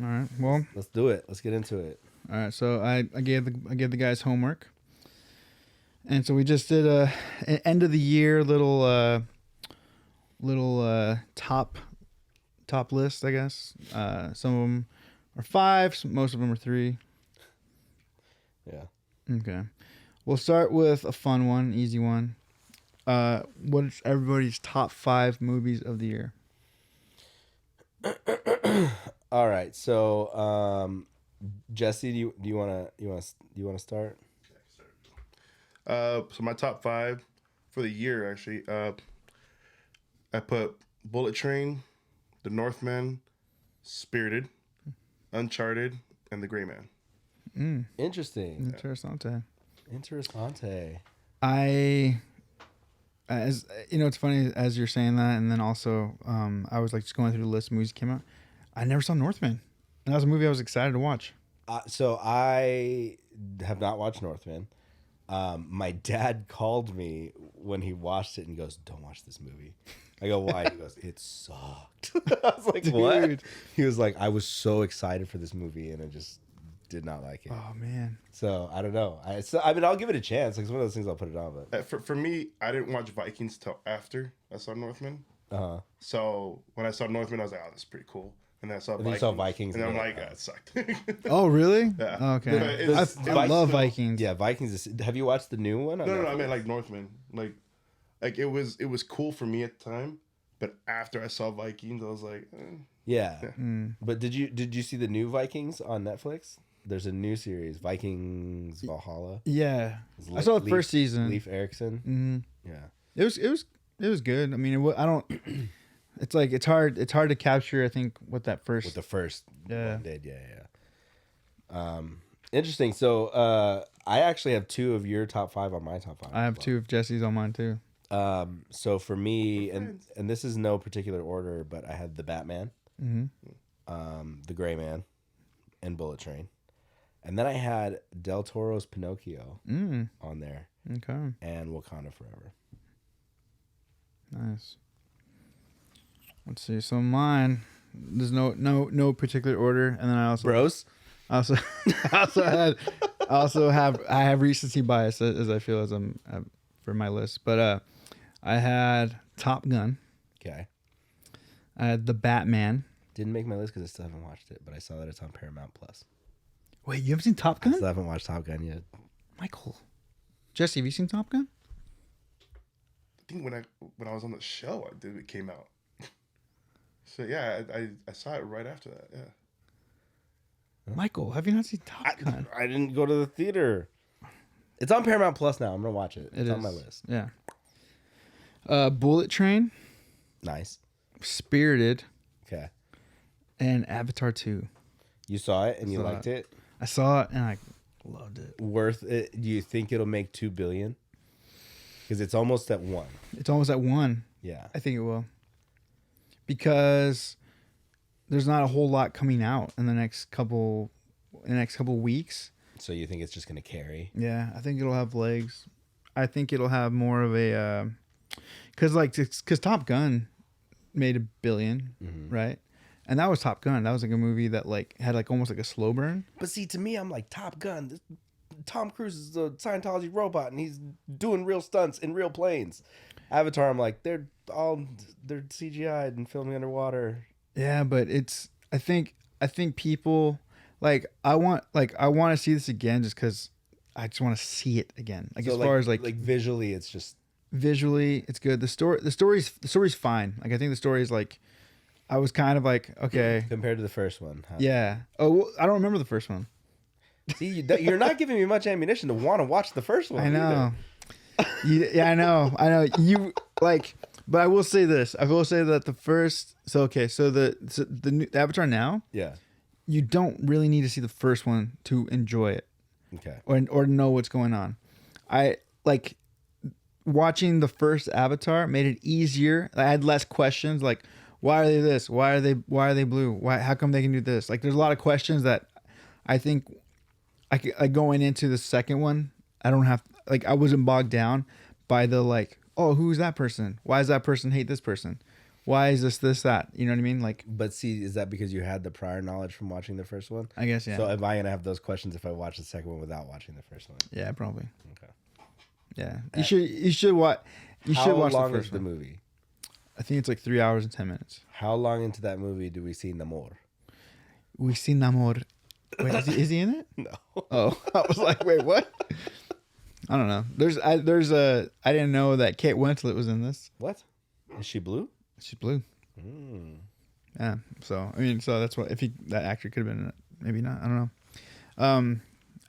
Speaker 1: All right. Well,
Speaker 2: Let's do it. Let's get into it.
Speaker 1: all right. So I gave the guys homework, and so we just did an end of the year little top list, I guess. Some of them are 5. Most of them are 3.
Speaker 2: Yeah.
Speaker 1: Okay. We'll start with a fun one, easy one. What's everybody's top 5 movies of the year?
Speaker 2: All right. So, Jesse, do you want to start?
Speaker 5: So my top 5 for the year, actually, I put Bullet Train, The Northman, Spirited, Uncharted, and The Gray Man.
Speaker 2: Interesting.
Speaker 1: Interessante.
Speaker 2: Interessante.
Speaker 1: As you know, it's funny as you're saying that, and then also, I was like just going through the list of movies that came out. I never saw Northman, and that was a movie I was excited to watch.
Speaker 2: So I have not watched Northman. My dad called me when he watched it and goes, "Don't watch this movie." I go, "Why?" He goes, "It sucked." I was like, "What?"
Speaker 1: Dude.
Speaker 2: He was like, "I was so excited for this movie and I just did not like it."
Speaker 1: Oh man,
Speaker 2: So I don't know. I mean, I'll give it a chance. Like, it's one of those things I'll put it on. But
Speaker 5: For me, I didn't watch Vikings till after I saw Northman.
Speaker 2: uh-huh.
Speaker 5: So when I saw Northman, I was like, "Oh, that's pretty cool." And then I saw
Speaker 2: And then you
Speaker 5: Vikings,
Speaker 2: saw Vikings
Speaker 5: and then I'm
Speaker 2: and
Speaker 5: like,
Speaker 2: then-
Speaker 5: "Ah, it sucked."
Speaker 1: oh really?
Speaker 5: Yeah.
Speaker 1: Oh, okay,
Speaker 5: But it's-
Speaker 1: I
Speaker 5: it's
Speaker 1: love
Speaker 5: still-
Speaker 1: Vikings.
Speaker 2: Yeah, Vikings. Have you watched the new one?
Speaker 5: No, I meant like Northman. Like it was cool for me at the time, but after I saw Vikings, I was like,
Speaker 2: Yeah.
Speaker 1: Mm.
Speaker 2: But did you see the new Vikings on Netflix? There's a new series, Vikings Valhalla.
Speaker 1: Yeah,
Speaker 2: It's
Speaker 1: I saw the
Speaker 2: Leif-
Speaker 1: first season.
Speaker 2: Leif Erikson.
Speaker 1: Mhm.
Speaker 2: Yeah.
Speaker 1: It was good. I mean, I don't. It's like it's hard to capture. I think what that first.
Speaker 2: With the first
Speaker 1: Yeah.
Speaker 2: one did. Yeah. Interesting. So I actually have 2 of your top 5 on my top 5.
Speaker 1: I have 2 of Jesse's on mine too.
Speaker 2: So for me,
Speaker 5: We're
Speaker 2: and
Speaker 5: friends.
Speaker 2: and this is no particular order, but I had the Batman, the Gray Man, and Bullet Train, and then I had Del Toro's Pinocchio on there,
Speaker 1: Okay,
Speaker 2: and Wakanda Forever.
Speaker 1: nice. Let's see. So mine, there's no particular order, and then I
Speaker 2: Bros.
Speaker 1: I have recency bias as I feel as I'm for my list, but I had Top Gun.
Speaker 2: Okay.
Speaker 1: I had the Batman.
Speaker 2: Didn't make my list because I still haven't watched it, but I saw that it's on Paramount Plus.
Speaker 1: Wait, you haven't seen Top
Speaker 2: I
Speaker 1: Gun?
Speaker 2: still haven't watched Top Gun yet.
Speaker 1: Michael, Jesse, have you seen Top Gun?
Speaker 5: I think when I was on the show, it came out. So yeah, I saw it right after that. Yeah.
Speaker 1: Michael, have you not seen Top Gun?
Speaker 2: I didn't go to the theater. It's on Paramount Plus now. I'm gonna watch it.
Speaker 1: It
Speaker 2: It's on
Speaker 1: is.
Speaker 2: my list.
Speaker 1: Yeah. Bullet Train,
Speaker 2: Nice.
Speaker 1: Spirited,
Speaker 2: Okay.
Speaker 1: and Avatar 2.
Speaker 2: You saw it and you
Speaker 1: Saw
Speaker 2: liked it.
Speaker 1: I saw it and I loved it.
Speaker 2: Worth it? Do you think it'll make $2 billion? Because it's almost at 1.
Speaker 1: It's almost at 1.
Speaker 2: Yeah.
Speaker 1: I think it will. Because there's not a whole lot coming out in the next couple weeks.
Speaker 2: So you think it's just gonna carry?
Speaker 1: Yeah, I think it'll have legs. I think it'll have more of a because Top Gun made $1 billion, right? And that was Top Gun. That was like a movie that like had like almost like a slow burn.
Speaker 2: But see, to me, I'm like Top Gun. Tom Cruise is a Scientology robot, and he's doing real stunts in real planes. Avatar, I'm like they're CGI'd and filming underwater.
Speaker 1: Yeah, but it's I think people I want to see this again just because I just want to see it again. Like
Speaker 2: So
Speaker 1: as far as like
Speaker 2: visually, it's just
Speaker 1: visually, it's good. The story's fine. Like I think the story is like I was kind of like okay,
Speaker 2: compared to the first one. Huh?
Speaker 1: yeah. Oh, well, I don't remember the first one.
Speaker 2: See, you're not giving me much ammunition to want to watch the first one.
Speaker 1: I know.
Speaker 2: either.
Speaker 1: Yeah, I know. You like But I will say this. I will say that the first. So okay. So the new Avatar now.
Speaker 2: Yeah.
Speaker 1: You don't really need to see the first one to enjoy it.
Speaker 2: Okay.
Speaker 1: Or know what's going on. I like watching the first Avatar made it easier. I had less questions like why are they this? Why are they blue? How come they can do this? Like there's a lot of questions that I think going into the second one, I don't have like I wasn't bogged down by the like, oh, who's that person? Why does that person hate this person? Why is this, that? You know what I mean? Like,
Speaker 2: but see, is that because you had the prior knowledge from watching the first one?
Speaker 1: I guess, yeah.
Speaker 2: So am I going to have those questions if I watch the second one without watching the first one?
Speaker 1: Yeah, probably.
Speaker 2: Okay.
Speaker 1: Yeah. You should watch
Speaker 2: How
Speaker 1: the
Speaker 2: long
Speaker 1: first
Speaker 2: is the
Speaker 1: one.
Speaker 2: movie?
Speaker 1: I think it's like 3 hours and 10 minutes.
Speaker 2: How long into that movie do we see Namor?
Speaker 1: We see Namor. Wait, is he in it?
Speaker 2: No.
Speaker 1: Oh, I was like, wait, what? I don't know. I didn't know that Kate Winslet was in this.
Speaker 2: What? Is she blue?
Speaker 1: She's blue.
Speaker 2: Mm.
Speaker 1: Yeah. So I mean, so that's what that actor could have been in it. Maybe not. I don't know.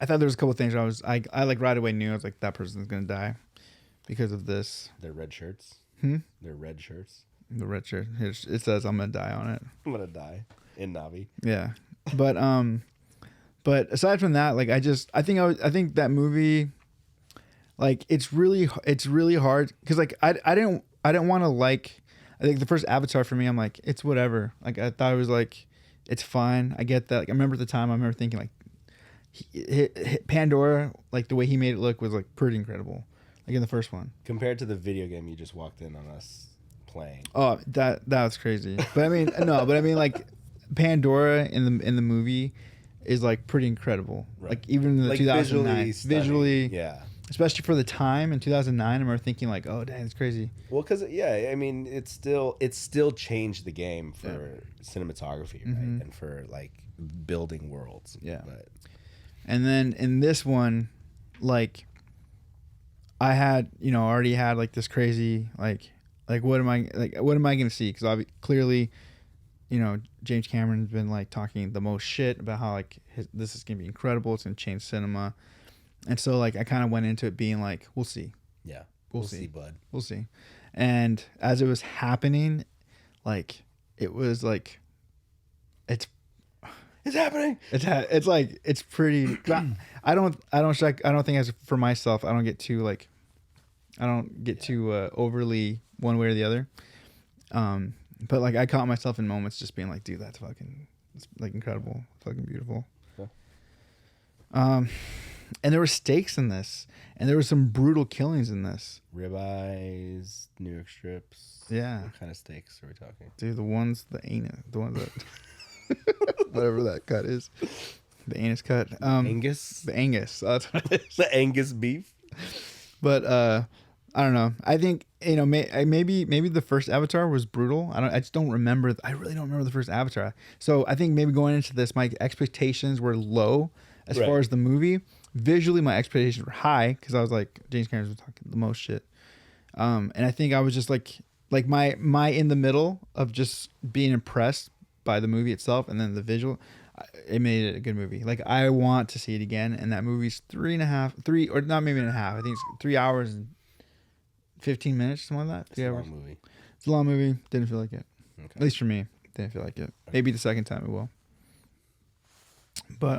Speaker 1: I thought there was a couple of things where I like right away knew I was like that person's gonna die because of this.
Speaker 2: They're red shirts. They're red shirts.
Speaker 1: The red shirt. It says I'm gonna die on it.
Speaker 2: I'm gonna die in Navi.
Speaker 1: Yeah. But aside from that, like I think that movie, like it's really hard because like I didn't want to like. I think the first Avatar for me, I'm like, it's whatever. Like I thought it was like, it's fine. I get that. Like I remember at the time, I remember thinking like, Pandora, like the way he made it look was like pretty incredible. Like in the first one,
Speaker 2: Compared to the video game you just walked in on us playing.
Speaker 1: oh that was crazy. But I mean like Pandora in the movie is like pretty incredible.
Speaker 2: Right.
Speaker 1: Like even in the
Speaker 2: Like
Speaker 1: 2009 visually,
Speaker 2: yeah.
Speaker 1: especially for the time in 2009, I remember thinking like, oh dang, it's crazy.
Speaker 2: Well, because I mean, it's still changed the game for cinematography, right, and for like building worlds.
Speaker 1: Yeah.
Speaker 2: But
Speaker 1: And then in this one, like I had already had like this crazy like what am I gonna see? Because clearly, James Cameron's been like talking the most shit about how like this is gonna be incredible. It's gonna change cinema. And so, like, I kind of went into it being like, we'll see.
Speaker 2: yeah,
Speaker 1: We'll see.
Speaker 2: bud.
Speaker 1: We'll see. And as it was happening, like, it was like, it's happening. It's like, it's pretty, I don't think as for myself, I don't get too, like, overly one way or the other. But, like, I caught myself in moments just being like, dude, that's fucking, it's, like, incredible. Fucking beautiful.
Speaker 2: Yeah.
Speaker 1: And there were stakes in this, and there were some brutal killings in this.
Speaker 2: Ribeyes, New York strips.
Speaker 1: Yeah,
Speaker 2: What kind of steaks are we talking?
Speaker 1: dude, the ones that whatever that cut is, the anus cut.
Speaker 2: Angus.
Speaker 1: The Angus. That's what it is.
Speaker 2: The Angus beef.
Speaker 1: But I don't know. I think maybe the first Avatar was brutal. I just don't remember. I really don't remember the first Avatar. So I think maybe going into this, my expectations were low as far as the movie. Visually, my expectations were high because I was like, James Cameron was talking the most shit. And I think I was just like my in the middle of just being impressed by the movie itself and then the visual. It made it a good movie. Like I want to see it again. And that movie's 3.5, or not maybe 1.5. I think it's 3 hours and 15 minutes, something like that. 3 hours.
Speaker 2: Long movie.
Speaker 1: It's a long movie. Didn't feel like it.
Speaker 2: Okay.
Speaker 1: At least for me, didn't feel like it. Maybe the second time it will. But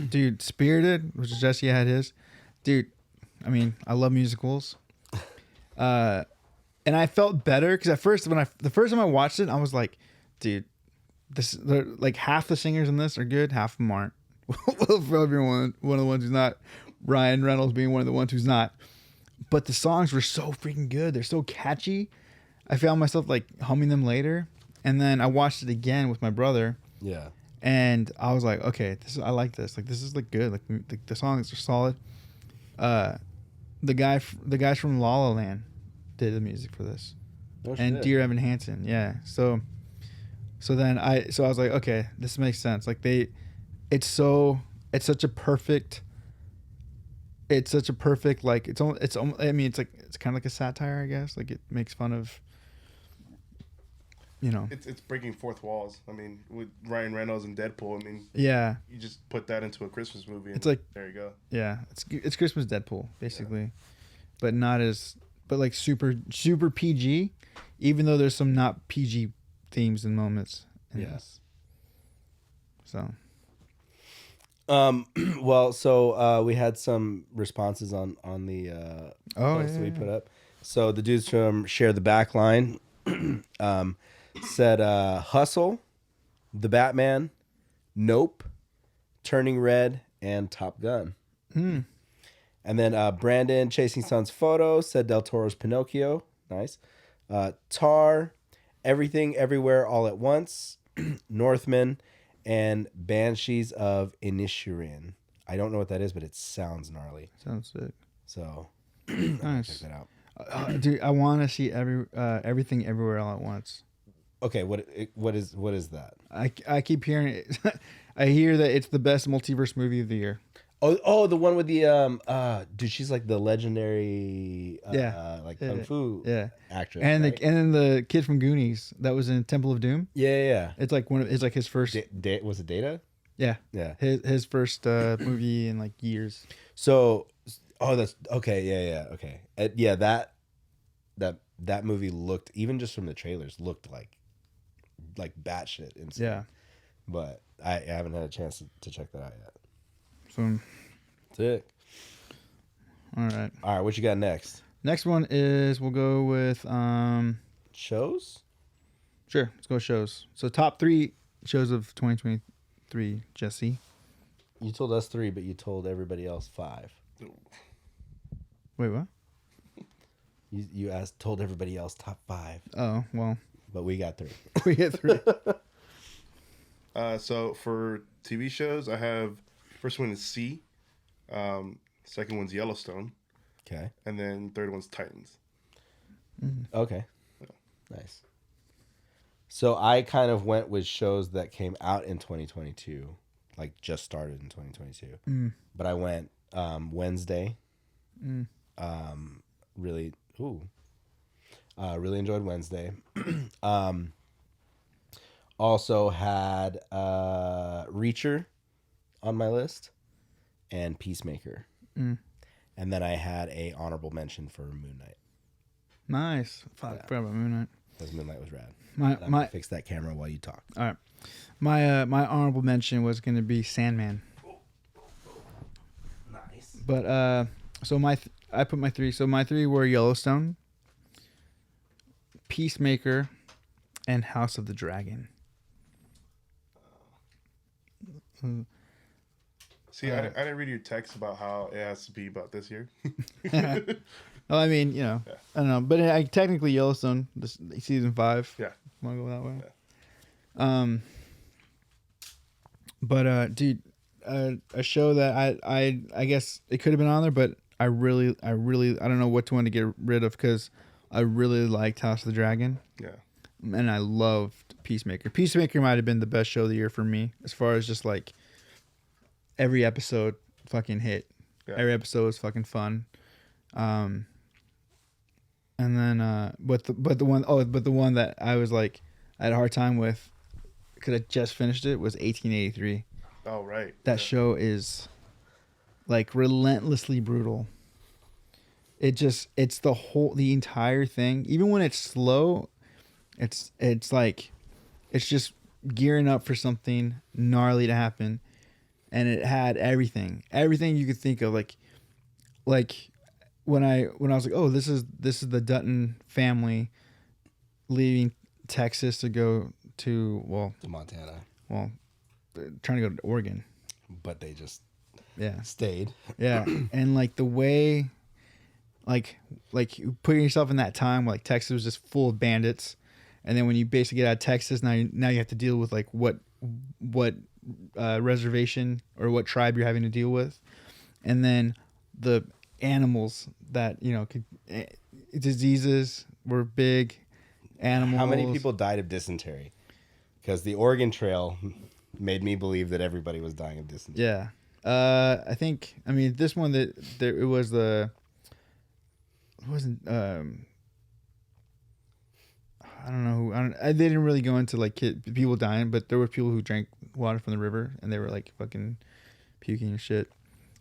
Speaker 1: dude, Spirited, which is Jesse had his. Dude, I mean, I love musicals. And I felt better because at first the first time I watched it, I was like, dude, like half the singers in this are good, half of them aren't. Will Ferrell one of the ones who's not. Ryan Reynolds being one of the ones who's not. But the songs were so freaking good. They're so catchy. I found myself like humming them later. And then I watched it again with my brother.
Speaker 2: Yeah.
Speaker 1: And I was like, okay, I like this. Like this is like good. Like the songs are solid. The guys from La La Land did the music for this.
Speaker 2: Oh,
Speaker 1: and
Speaker 2: shit.
Speaker 1: Dear Evan Hansen, yeah. So then I was like, okay, this makes sense. Like it's such a perfect like it's kind of like a satire, I guess. Like it makes fun of,
Speaker 5: It's breaking fourth walls. I mean, with Ryan Reynolds and Deadpool, I mean,
Speaker 1: yeah,
Speaker 5: you just put that into a Christmas movie. And
Speaker 1: it's like,
Speaker 5: there you go.
Speaker 1: yeah, it's Christmas Deadpool basically, but not as but like super PG, even though there's some not PG themes and moments in this. So
Speaker 2: well, so we had some responses on the post that we put up. So the dudes from Share the Backline said Hustle, The Batman, Nope, Turning Red, and Top Gun. And then Brandon, Chasing Sun's Photo, said Del Toro's Pinocchio. Nice. Tar, Everything Everywhere All at Once, Northman, and Banshees of Inisherin. I don't know what that is, but it sounds gnarly.
Speaker 1: Sounds sick.
Speaker 2: So
Speaker 1: Nice.
Speaker 2: check that out.
Speaker 1: Dude, I want to see Everything Everywhere All at Once.
Speaker 2: Okay, what is that?
Speaker 1: I keep hearing it. I hear that it's the best multiverse movie of the year.
Speaker 2: Oh, the one with the dude. She's like the legendary kung fu actress.
Speaker 1: And
Speaker 2: right?
Speaker 1: then the kid from Goonies that was in Temple of Doom.
Speaker 2: Yeah.
Speaker 1: It's like it's like his first.
Speaker 2: Was it Data?
Speaker 1: Yeah. His first movie in like years.
Speaker 2: So, that's okay. Yeah. Okay. That movie looked, even just from the trailers, looked like batshit insane.
Speaker 1: Yeah.
Speaker 2: But I haven't had a chance to check that out yet.
Speaker 1: So,
Speaker 2: Sick.
Speaker 1: All right.
Speaker 2: What you got next?
Speaker 1: Next one is we'll go with
Speaker 2: Shows?
Speaker 1: Sure, let's go shows. So top 3 shows of 2023, Jesse.
Speaker 2: You told us 3, but you told everybody else 5.
Speaker 1: Wait, what?
Speaker 2: You told everybody else top 5.
Speaker 1: Oh, well.
Speaker 2: But we got 3.
Speaker 1: We hit 3.
Speaker 5: So for TV shows, I have first one is C, second one's Yellowstone,
Speaker 2: Okay.
Speaker 5: and then third one's Titans.
Speaker 2: Okay. Nice. So I kind of went with shows that came out in 2022, like just started in 2022. But I went Wednesday. Really enjoyed Wednesday. Also had Reacher on my list and Peacemaker. And then I had a honorable mention for Moon Knight.
Speaker 1: Nice. Fuck, I forgot about Moon Knight.
Speaker 2: Because Moon Knight was rad.
Speaker 1: I'm gonna
Speaker 2: fix that camera while you talk.
Speaker 1: All right. My honorable mention was going to be Sandman.
Speaker 2: Nice.
Speaker 1: But so I put my 3. So my 3 were Yellowstone, Peacemaker, and House of the Dragon.
Speaker 5: See, I didn't read your text about how it has to be about this year.
Speaker 1: Well, I mean, I don't know, but technically Yellowstone, this season 5.
Speaker 5: Yeah,
Speaker 1: want to go that way?
Speaker 5: Yeah.
Speaker 1: But dude, a show that I guess it could have been on there, but I really I don't know what one to get rid of because I really liked House of the Dragon.
Speaker 5: Yeah.
Speaker 1: And I loved Peacemaker. Peacemaker might have been the best show of the year for me, as far as just like every episode fucking hit. Yeah. Every episode was fucking fun. And then but the one that I was like I had a hard time with because I just finished it was 1883.
Speaker 5: Oh right.
Speaker 1: That show is like relentlessly brutal. It's the entire thing. Even when it's slow, it's like it's just gearing up for something gnarly to happen, and it had everything you could think of. Like when I was like, oh, this is the Dutton family leaving Texas to go to
Speaker 2: Montana.
Speaker 1: Well, trying to go to Oregon,
Speaker 2: but they just
Speaker 1: stayed. Yeah, and like the way, like putting yourself in that time, like Texas was just full of bandits, and then when you basically get out of Texas, now you have to deal with like what reservation or what tribe you're having to deal with, and then the animals that could diseases were big. Animals.
Speaker 2: How many people died of dysentery? Because the Oregon Trail made me believe that everybody was dying of dysentery.
Speaker 1: Yeah. I think, this one it was I don't know they didn't really go into like people dying, but there were people who drank water from the river and they were like fucking puking and shit.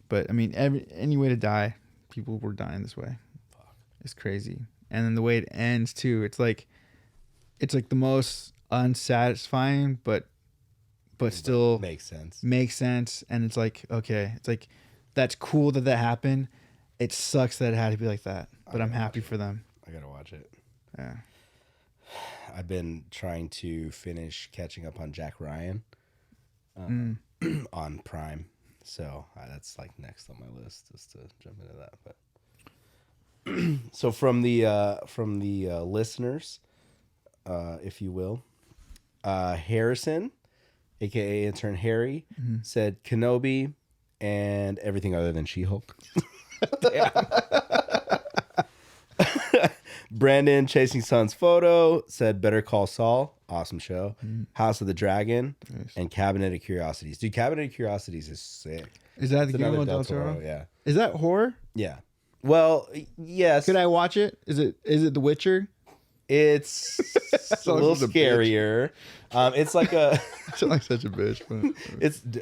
Speaker 1: But any way to die, people were dying this way. Fuck. is crazy. And then the way it ends too, it's like the most unsatisfying, but still
Speaker 2: Makes sense.
Speaker 1: And it's like, okay, it's like, that's cool that happened. It sucks that it had to be like that, but I'm happy for them.
Speaker 2: I gotta watch it.
Speaker 1: Yeah.
Speaker 2: I've been trying to finish catching up on Jack Ryan on Prime, so that's like next on my list, just to jump into that. But so from the listeners, if you will, Harrison, aka intern Harry, said Kenobi and everything other than She-Hulk. Brandon, Chasing Sun's Photo, said Better Call Saul. Awesome show. House of the Dragon.
Speaker 1: Nice.
Speaker 2: And Cabinet of Curiosities. Dude, Cabinet of Curiosities is sick.
Speaker 1: Is that
Speaker 2: It's
Speaker 1: the
Speaker 2: another
Speaker 1: Guillermo del
Speaker 2: Del Toro,
Speaker 1: Toro?
Speaker 2: yeah.
Speaker 1: Is that horror?
Speaker 2: Yeah. Well, yes.
Speaker 1: Could I watch it? Is it The Witcher?
Speaker 2: It's a little
Speaker 1: Sounds like a
Speaker 2: scarier. It's like a...
Speaker 1: I sound like such a bitch. But,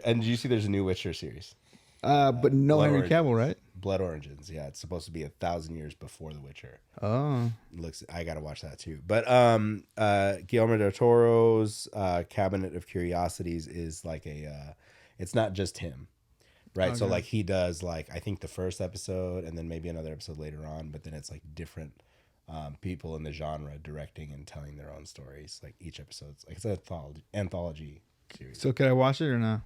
Speaker 2: And did you see there's a new Witcher series?
Speaker 1: but no
Speaker 2: Blood
Speaker 1: Henry
Speaker 2: Origins.
Speaker 1: Cavill, right?
Speaker 2: Blood Origins. Yeah, it's supposed to be 1,000 years before The Witcher.
Speaker 1: Oh.
Speaker 2: I gotta watch that too. But Guillermo del Toro's Cabinet of Curiosities is like it's not just him, right? So
Speaker 1: Okay.
Speaker 2: like he does like I think the first episode and then maybe another episode later on, but then it's like different people in the genre directing and telling their own stories. Like each episode's like it's an anthology series.
Speaker 1: So could I watch it or no?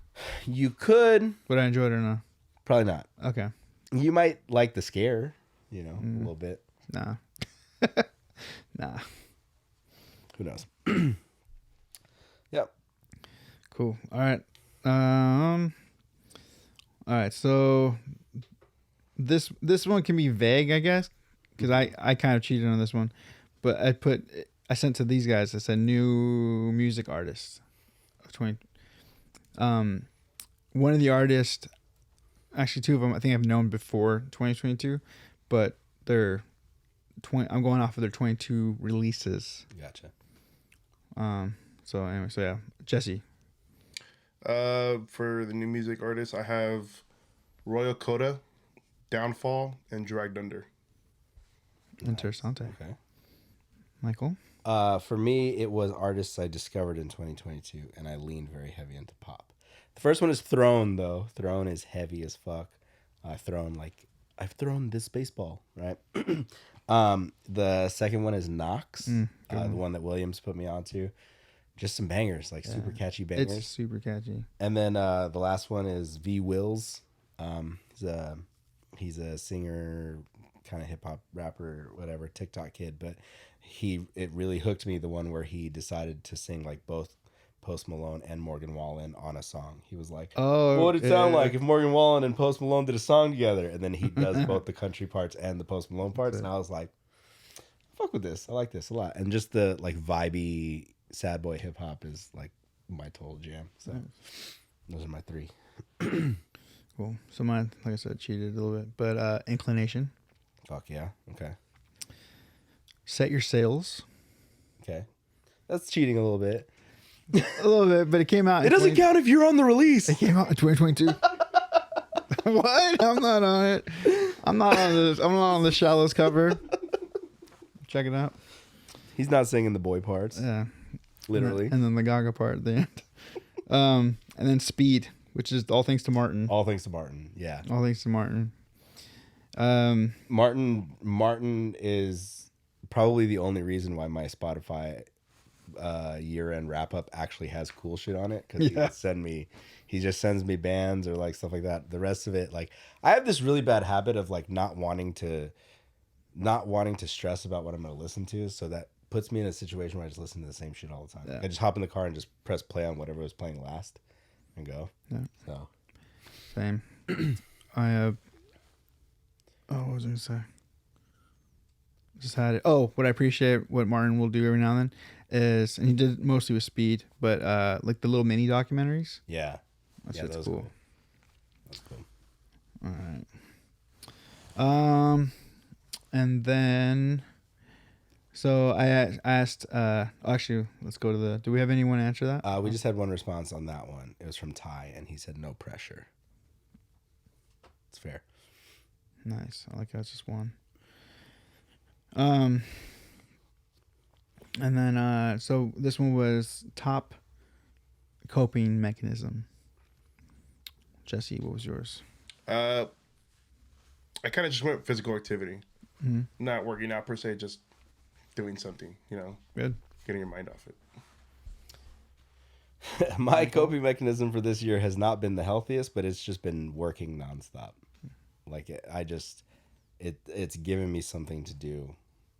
Speaker 2: You could,
Speaker 1: Would I enjoy it or no?
Speaker 2: probably not.
Speaker 1: Okay.
Speaker 2: You might like the scare, a little bit.
Speaker 1: Nah. Nah.
Speaker 2: Who knows? Yep.
Speaker 1: Cool. All right. All right. So this one can be vague, I guess, because I kind of cheated on this one, but I sent to these guys. I said new music artists of 20. One of the artists, actually two of them, I think I've known before 2022, but they're 20. I'm going off of their 22 releases.
Speaker 2: Gotcha.
Speaker 1: So anyway, so yeah, Jesse.
Speaker 5: For the new music artists, I have Royal Coda, Downfall, and Dragged Under.
Speaker 1: Interessante.
Speaker 2: Okay.
Speaker 1: Michael.
Speaker 2: For me, it was artists I discovered in 2022, and I leaned very heavy into pop. The first one is Throne, though. Throne is heavy as fuck. I've thrown this baseball, right? The second one is Knox, the one that Williams put me onto. Just some bangers, like super catchy bangers.
Speaker 1: It's super catchy.
Speaker 2: And then the last one is V Wills. He's a singer, kind of hip hop rapper, whatever, TikTok kid. But it really hooked me, the one where he decided to sing like both Post Malone and Morgan Wallen on a song. He was like,
Speaker 1: Oh,
Speaker 2: what would it sound like if Morgan Wallen and Post Malone did a song together? And then he does both the country parts and the Post Malone parts. And I was like, fuck with this. I like this a lot. And just the like vibey sad boy hip hop is like my total jam. So those are my three.
Speaker 1: Cool. So mine, like I said, cheated a little bit, but Inclination.
Speaker 2: Fuck yeah. Okay.
Speaker 1: Set Your Sails.
Speaker 2: Okay. That's cheating a little bit.
Speaker 1: A little bit, but it came out.
Speaker 2: It doesn't count if you're on the release.
Speaker 1: It came out in 2022. What? I'm not on it. I'm not on this. I'm not on the Shallows cover. Check it out.
Speaker 2: He's not singing the boy parts.
Speaker 1: Yeah.
Speaker 2: Literally.
Speaker 1: And then the Gaga part at the end. And then Speed, which is All Thanks to Martin.
Speaker 2: All thanks to Martin. Yeah.
Speaker 1: All Thanks to Martin.
Speaker 2: Martin is probably the only reason why my Spotify year-end wrap-up actually has cool shit on it, because he just sends me bands or like stuff like that. The rest of it, like, I have this really bad habit of like not wanting to stress about what I'm going to listen to, so that puts me in a situation where I just listen to the same shit all the time.
Speaker 1: Yeah.
Speaker 2: I just hop in the car and just press play on whatever was playing last and go.
Speaker 1: Yeah.
Speaker 2: So
Speaker 1: Same. I have. Oh, what was I gonna say? Just had it. Oh, what I appreciate what Martin will do every now and then is, and he did mostly with Speed, but like the little mini documentaries.
Speaker 2: yeah,
Speaker 1: That's
Speaker 2: that was
Speaker 1: cool.
Speaker 2: That's cool.
Speaker 1: All right. And then, so I asked. Actually, let's go to the. Do we have anyone answer that?
Speaker 2: We just had one response on that one. It was from Ty, and he said no pressure. It's fair.
Speaker 1: Nice. I like how it's just one. And then so this one was top coping mechanism. Jesse, what was yours?
Speaker 5: I kind of just went physical activity,
Speaker 1: Mm-hmm.
Speaker 5: not working out per se, just doing something.
Speaker 1: Good.
Speaker 5: Getting your mind off it.
Speaker 2: My coping mechanism for this year has not been the healthiest, but it's just been working nonstop. Like it's given me something to do.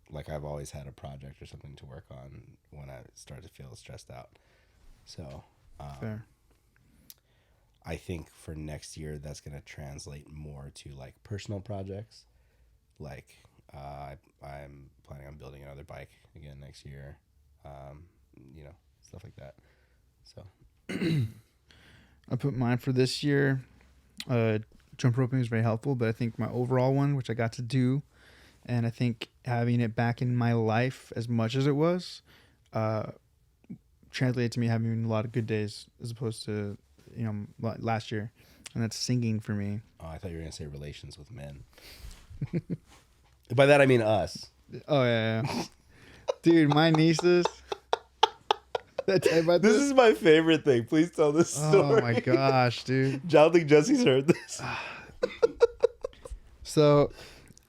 Speaker 2: Like I've always had a project or something to work on when I start to feel stressed out. So
Speaker 1: Fair.
Speaker 2: I think for next year that's going to translate more to like personal projects. Like I'm planning on building another bike again next year. Stuff like that. So
Speaker 1: I put mine for this year. Jump roping was very helpful, but I think my overall one, which I got to do, and I think having it back in my life as much as it was, translated to me having a lot of good days as opposed to last year, and that's singing for me.
Speaker 2: oh, I thought you were going to say relations with men. By that I mean us.
Speaker 1: Oh yeah. Dude, my nieces. Did I tell you about
Speaker 2: This
Speaker 1: this?
Speaker 2: is my favorite thing. Please tell this story.
Speaker 1: Oh my gosh, dude.
Speaker 2: I don't think Jesse's heard this.
Speaker 1: So,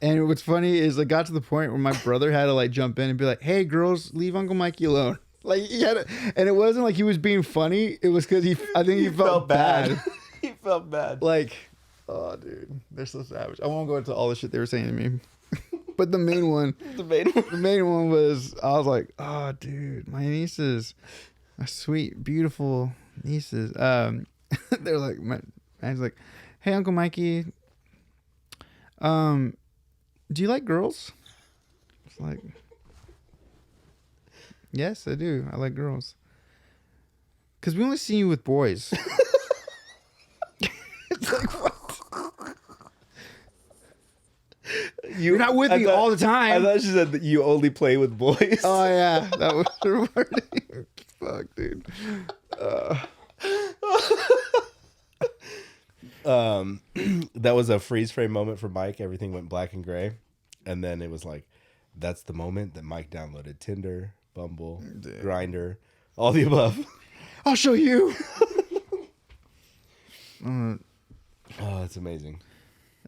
Speaker 1: and what's funny is I got to the point where my brother had to like jump in and be like, "Hey, girls, leave Uncle Mikey alone." Like he had, and it wasn't like he was being funny. It was because I think he felt bad.
Speaker 2: He felt bad.
Speaker 1: Like, oh, dude, they're so savage. I won't go into all the shit they were saying to me, but the main one was I was like, oh, dude, my nieces, my sweet, beautiful nieces. They're like, I was like, hey, Uncle Mikey, do you like girls? It's like, yes, I do. I like girls. Because we only see you with boys. It's like, what? You're not with me all the time.
Speaker 2: I thought she said that you only play with boys.
Speaker 1: Oh, yeah. That was her wording. Fuck, dude.
Speaker 2: That was a freeze frame moment for Mike. Everything went black and gray. And then it was like, that's the moment that Mike downloaded Tinder, Bumble, Grindr, all the above.
Speaker 1: I'll show you.
Speaker 2: Oh, that's amazing.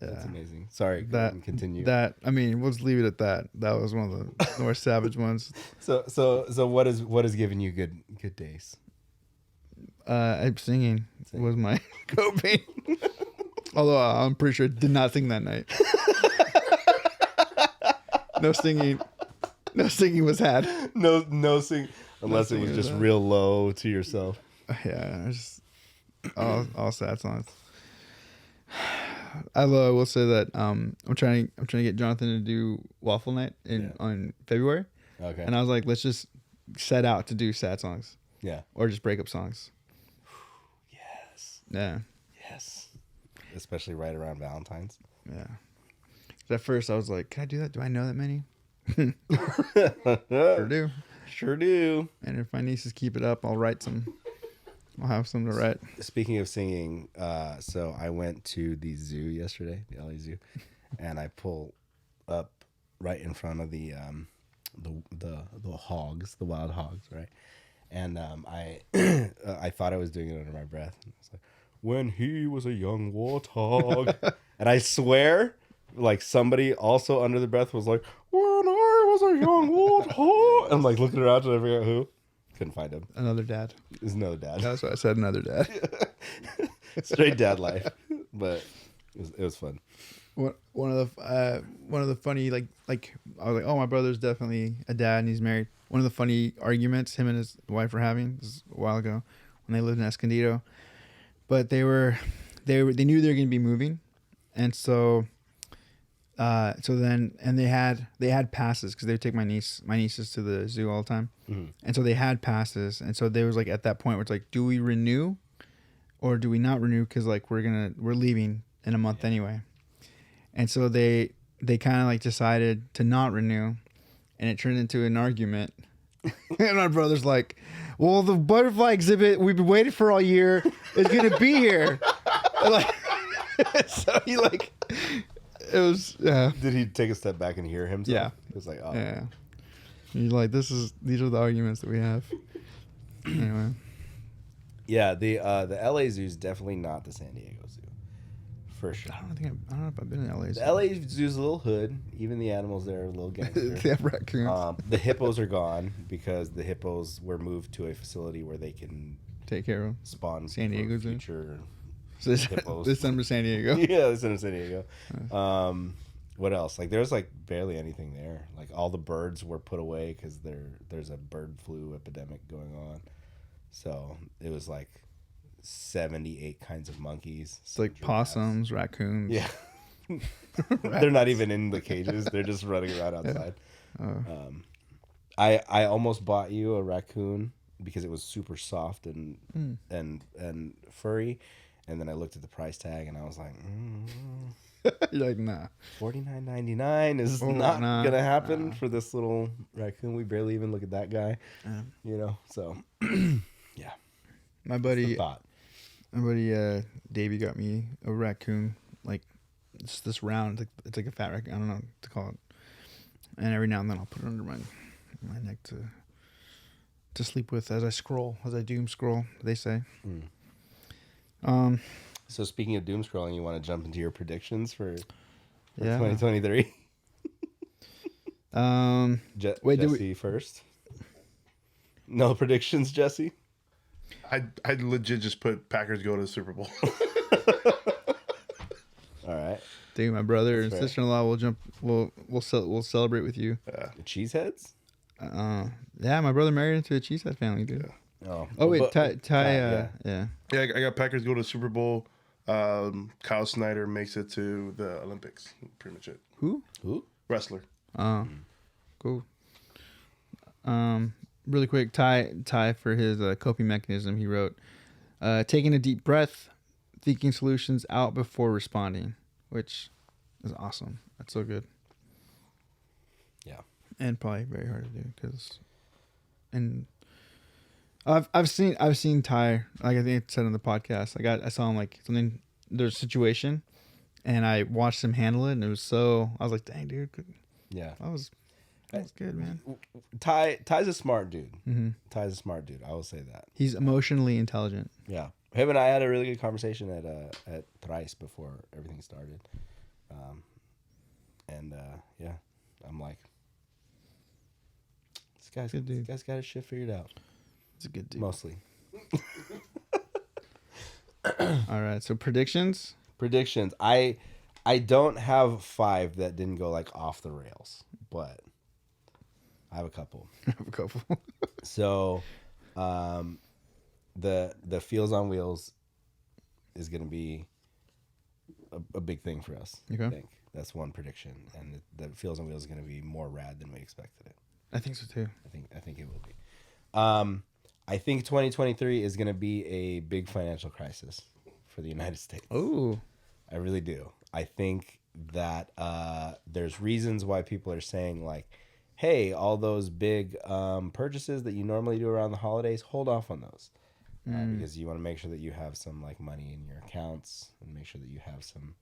Speaker 2: That's amazing. Sorry, continue.
Speaker 1: I mean, let's leave it at that. That was one of the more savage ones.
Speaker 2: So what is giving you good days?
Speaker 1: I'm singing was my coping. Although I'm pretty sure I did not sing that night. No singing. No singing was had.
Speaker 2: No sing unless it was just real low to yourself.
Speaker 1: Yeah, just all sad songs. I will say that I'm trying to get Jonathan to do waffle night on February.
Speaker 2: Okay.
Speaker 1: And I was like, let's just set out to do sad songs.
Speaker 2: Yeah.
Speaker 1: Or just breakup songs.
Speaker 2: Yes.
Speaker 1: Yeah.
Speaker 2: Yes. Especially right around Valentine's.
Speaker 1: Yeah. At first I was like, can I do that? Do I know that many? Sure do.
Speaker 2: Sure do.
Speaker 1: And if my nieces keep it up, I'll write some. I'll have some to write.
Speaker 2: Speaking of singing, so I went to the zoo yesterday, the LA Zoo, and I pull up right in front of the hogs, the wild hogs, right? And I thought I was doing it under my breath. It's like, when he was a young warthog, and I swear, like somebody also under the breath was like, when I was a young warthog. I'm like looking around trying to figure out who. Couldn't find him.
Speaker 1: Another dad.
Speaker 2: There's another dad.
Speaker 1: That's why I said another dad.
Speaker 2: Straight dad life, but it was fun.
Speaker 1: One of the funny like I was like, oh, my brother's definitely a dad and he's married. One of the funny arguments him and his wife were having, this is a while ago, when they lived in Escondido, but they knew they were going to be moving, and so then they had passes because they would take my nieces to the zoo all the time, and so they had passes, and so they was like at that point where it's like, do we renew or do we not renew, because like we're leaving in a month anyway. And so they kind of like decided to not renew, and it turned into an argument. And my brother's like, well, the butterfly exhibit we've been waiting for all year is going to be here. And like, so he like, It was
Speaker 2: Did he take a step back and hear himself?
Speaker 1: Yeah.
Speaker 2: It was like, oh.
Speaker 1: yeah. You're like, these are the arguments that we have. Anyway,
Speaker 2: Yeah, the LA Zoo is definitely not the San Diego Zoo, for sure.
Speaker 1: I don't know if I've been in LA.
Speaker 2: The LA Zoo's a little hood. Even the animals there are a little gangster.
Speaker 1: They have raccoons.
Speaker 2: The hippos are gone because the hippos were moved to a facility where they can
Speaker 1: Take care of them.
Speaker 2: spawn
Speaker 1: San
Speaker 2: for
Speaker 1: Diego Zoo?
Speaker 2: future hippos.
Speaker 1: This summer, San Diego.
Speaker 2: Yeah, this in San Diego. What else? Like, there's like barely anything there. Like, all the birds were put away because there's a bird flu epidemic going on. So it was like 78 kinds of monkeys.
Speaker 1: It's like possums, raccoons.
Speaker 2: Yeah. They're not even in the cages. They're just running around outside. I almost bought you a raccoon because it was super soft and furry, and then I looked at the price tag and I was like,
Speaker 1: You're like, nah.
Speaker 2: $49.99 is not gonna happen for this little raccoon. We barely even look at that guy, you know. So, yeah.
Speaker 1: My buddy,
Speaker 2: Thought.
Speaker 1: Davey got me a raccoon. Like, it's this round. It's like a fat raccoon. I don't know what to call it. And every now and then I'll put it under my neck to sleep with as I doom scroll. They say.
Speaker 2: So speaking of doom scrolling, you want to jump into your predictions for
Speaker 1: Yeah.
Speaker 2: 2023?
Speaker 1: Wait, did
Speaker 2: Jesse first. No predictions, Jesse.
Speaker 5: I legit just put Packers go to the Super Bowl.
Speaker 2: All right.
Speaker 1: Dude, my brother and
Speaker 2: fair.
Speaker 1: sister-in-law will jump. We'll celebrate with you.
Speaker 2: The Cheeseheads.
Speaker 1: Yeah, my brother married into a Cheesehead family, dude.
Speaker 2: Oh.
Speaker 1: Oh wait,
Speaker 2: But-
Speaker 1: Ty.
Speaker 2: yeah.
Speaker 1: Yeah.
Speaker 5: Yeah, I got Packers go to the Super Bowl. Kyle Snyder makes it to the Olympics. Pretty much it.
Speaker 1: Who?
Speaker 5: Wrestler.
Speaker 1: Oh, cool. Really quick, Ty for his coping mechanism, he wrote, taking a deep breath, thinking solutions out before responding, which is awesome. That's so good.
Speaker 2: Yeah.
Speaker 1: And probably very hard to do and I've seen Ty, like I think I said on the podcast. I saw him like something, there's a situation, and I watched him handle it, and I was like, dang, dude,
Speaker 2: Yeah.
Speaker 1: that was good, man.
Speaker 2: Ty's a smart dude.
Speaker 1: Mm-hmm.
Speaker 2: Ty's a smart dude. I will say that.
Speaker 1: He's emotionally intelligent.
Speaker 2: Yeah. Him and I had a really good conversation at Thrice before everything started. Yeah, I'm like, this guy's got his shit figured out.
Speaker 1: He's a good dude.
Speaker 2: Mostly.
Speaker 1: All right, so predictions.
Speaker 2: I don't have 5 that didn't go like off the rails, but I have a couple.
Speaker 1: I have a couple.
Speaker 2: So, the Feels on Wheels is going to be a big thing for us.
Speaker 1: Okay.
Speaker 2: I think that's one prediction, and the Feels on Wheels is going to be more rad than we expected it.
Speaker 1: I think so too.
Speaker 2: I think it will be. I think 2023 is going to be a big financial crisis for the United States.
Speaker 1: Oh,
Speaker 2: I really do. I think that there's reasons why people are saying like, hey, all those big purchases that you normally do around the holidays, hold off on those. Because you want to make sure that you have some like money in your accounts and make sure that you have some,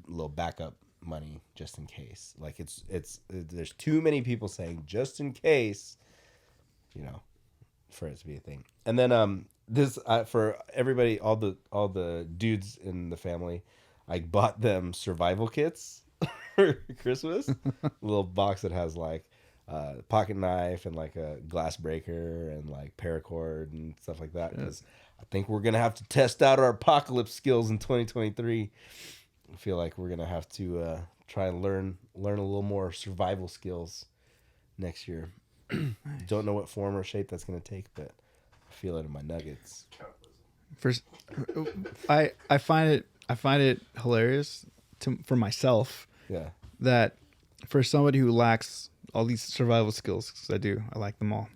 Speaker 2: little backup money just in case. Like there's too many people saying just in case, for it to be a thing. And then this for everybody, all the dudes in the family, I bought them survival kits for Christmas. A little box that has like pocket knife and like a glass breaker and like paracord and stuff like that, because I think we're gonna have to test out our apocalypse skills in 2023. I feel like we're gonna have to try and learn a little more survival skills next year. Don't know what form or shape that's gonna take, but I feel it in my nuggets.
Speaker 1: first, I find it hilarious for myself
Speaker 2: Yeah.
Speaker 1: that for somebody who lacks all these survival skills, because I like them all.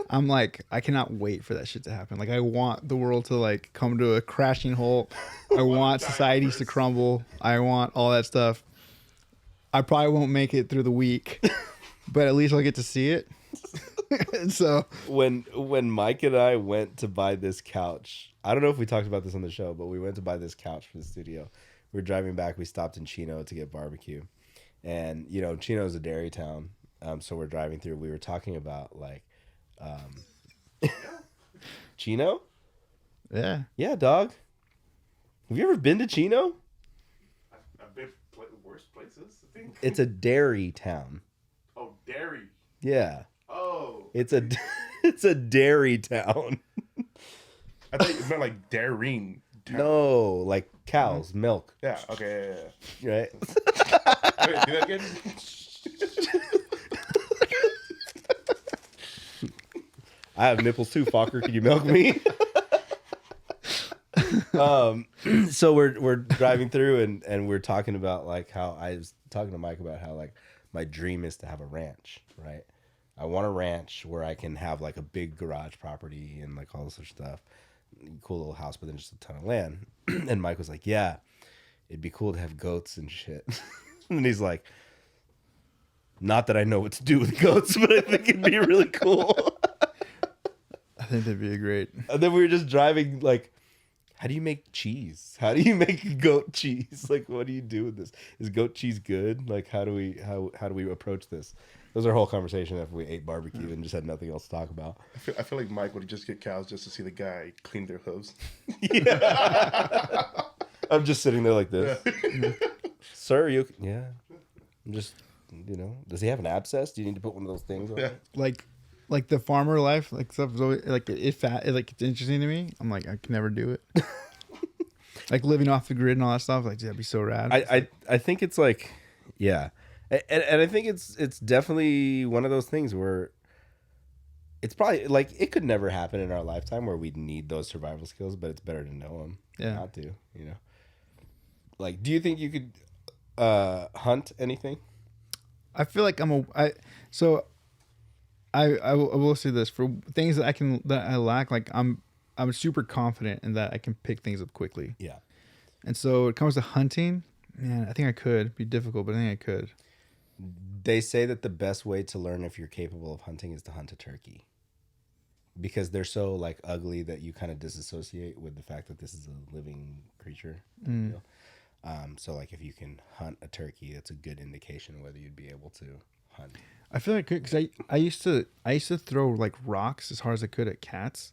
Speaker 1: I'm like, I cannot wait for that shit to happen. Like, I want the world to like come to a crashing halt. I want societies to crumble. I want all that stuff. I probably won't make it through the week, but at least I'll get to see it. And so
Speaker 2: when Mike and I went to buy this couch, I don't know if we talked about this on the show, but we went to buy this couch for the studio. we were driving back. We stopped in Chino to get barbecue, and you know, Chino is a dairy town. So we're driving through. We were talking about like, Chino. Yeah, dog. Have you ever been to Chino?
Speaker 4: I've been worse places, I think.
Speaker 2: It's a dairy town.
Speaker 4: Oh, dairy.
Speaker 2: Yeah.
Speaker 4: Oh.
Speaker 2: It's a it's a dairy town.
Speaker 5: I thought you meant like Darien.
Speaker 2: No, like cows, milk,
Speaker 5: Yeah. Okay.
Speaker 2: right?
Speaker 5: Wait, do that again.
Speaker 2: I have nipples too, fucker. Can you milk me? So we're driving through and we're talking about like how I was talking to Mike about how like my dream is to have a ranch, right? I want a ranch where I can have like a big garage property and like all this other stuff, cool little house, but then just a ton of land. And Mike was like, "Yeah, it'd be cool to have goats and shit." And he's like, "Not that I know what to do with goats, but I think it'd be really cool."
Speaker 1: I think that'd be a great.
Speaker 2: And then we were just driving like, how do you make cheese? How do you make goat cheese? Like, what do you do with this? Is goat cheese good? Like, how do we approach this? That was our whole conversation after we ate barbecue and just had nothing else to talk about.
Speaker 5: I feel like Mike would just get cows just to see the guy clean their hooves.
Speaker 2: Yeah. I'm just sitting there like this. Sir, you... Yeah. I'm just, you know... Does he have an abscess? Do you need to put one of those things on it?
Speaker 1: Like the farmer life, like stuff is always like it's interesting to me. I'm like, I can never do it. Like living off the grid and all that stuff, like that'd be so rad.
Speaker 2: I think it's like, yeah, and I think it's definitely one of those things where it's probably like it could never happen in our lifetime where we'd need those survival skills, but it's better to know them, than not to, you know. Like, do you think you could hunt anything?
Speaker 1: I feel like I will say this for things that I lack. Like I'm super confident in that I can pick things up quickly.
Speaker 2: Yeah.
Speaker 1: And so when it comes to hunting, man, I think I could. It'd be difficult, but I think I could.
Speaker 2: They say that the best way to learn if you're capable of hunting is to hunt a turkey, because they're so like ugly that you kind of disassociate with the fact that this is a living creature. You know? So like if you can hunt a turkey, that's a good indication whether you'd be able to hunt.
Speaker 1: I feel like because I used to throw like rocks as hard as I could at cats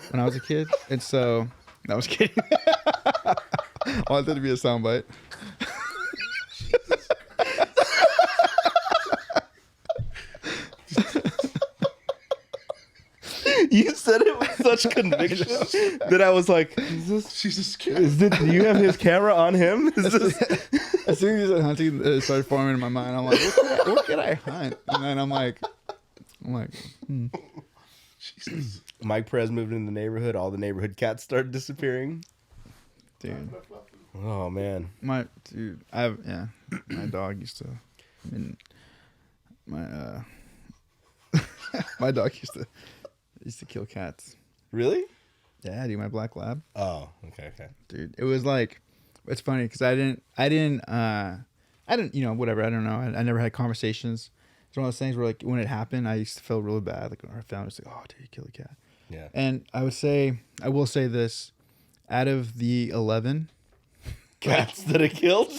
Speaker 1: when I was a kid, and so I was kidding. I wanted that to be a soundbite.
Speaker 2: You said it with such conviction that I was like,
Speaker 5: Jesus
Speaker 2: do you have his camera on him?
Speaker 1: As soon as hunting started forming in my mind, I'm like, what can I hunt? And then I'm like,
Speaker 5: Jesus.
Speaker 2: Mike Perez moved in the neighborhood. All the neighborhood cats started disappearing.
Speaker 1: dude,
Speaker 2: Oh man,
Speaker 1: my dog used to. I mean, my dog used to kill cats.
Speaker 2: really?
Speaker 1: Yeah, dude, my black lab.
Speaker 2: Oh, okay.
Speaker 1: Dude, it was like, it's funny because I didn't, you know, whatever. I don't know. I never had conversations. It's one of those things where like when it happened, I used to feel really bad. Like our family was like, "Oh, dude, you killed a cat."
Speaker 2: Yeah.
Speaker 1: And I will say this: out of the 11
Speaker 2: Cats that it killed?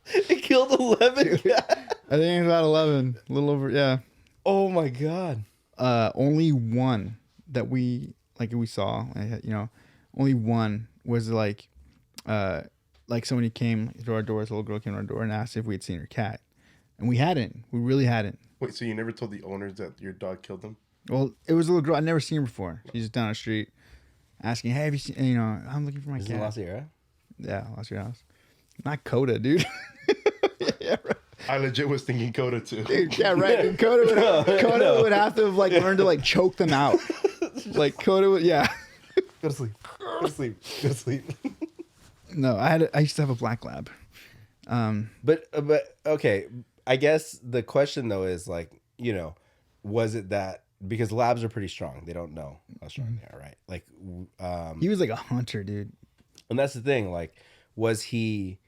Speaker 2: It killed 11 cats.
Speaker 1: I think it's about 11, a little over, yeah.
Speaker 2: Oh my god.
Speaker 1: Only one that we saw, you know, only one was like somebody came to our door, this little girl came to our door and asked if we had seen her cat. And we really hadn't.
Speaker 5: Wait, so you never told the owners that your dog killed them?
Speaker 1: Well, it was a little girl, I'd never seen her before. She's just down the street asking, "Hey, have you seen, you know, I'm looking for my
Speaker 2: Is
Speaker 1: cat."
Speaker 2: it La Sierra?
Speaker 1: Yeah, lost your house. Not Coda, dude. Yeah, right.
Speaker 5: I legit was thinking Coda too.
Speaker 1: Dude, yeah, right. Dude, Coda would have to have like learned to like choke them out. Like Coda would, yeah.
Speaker 2: Go to sleep. Go to sleep. Go to sleep.
Speaker 1: No, I used to have a black lab.
Speaker 2: But okay, I guess the question though is like, you know, was it that because labs are pretty strong, they don't know how strong they are, right? Like,
Speaker 1: He was like a hunter, dude.
Speaker 2: and that's the thing. Like, was it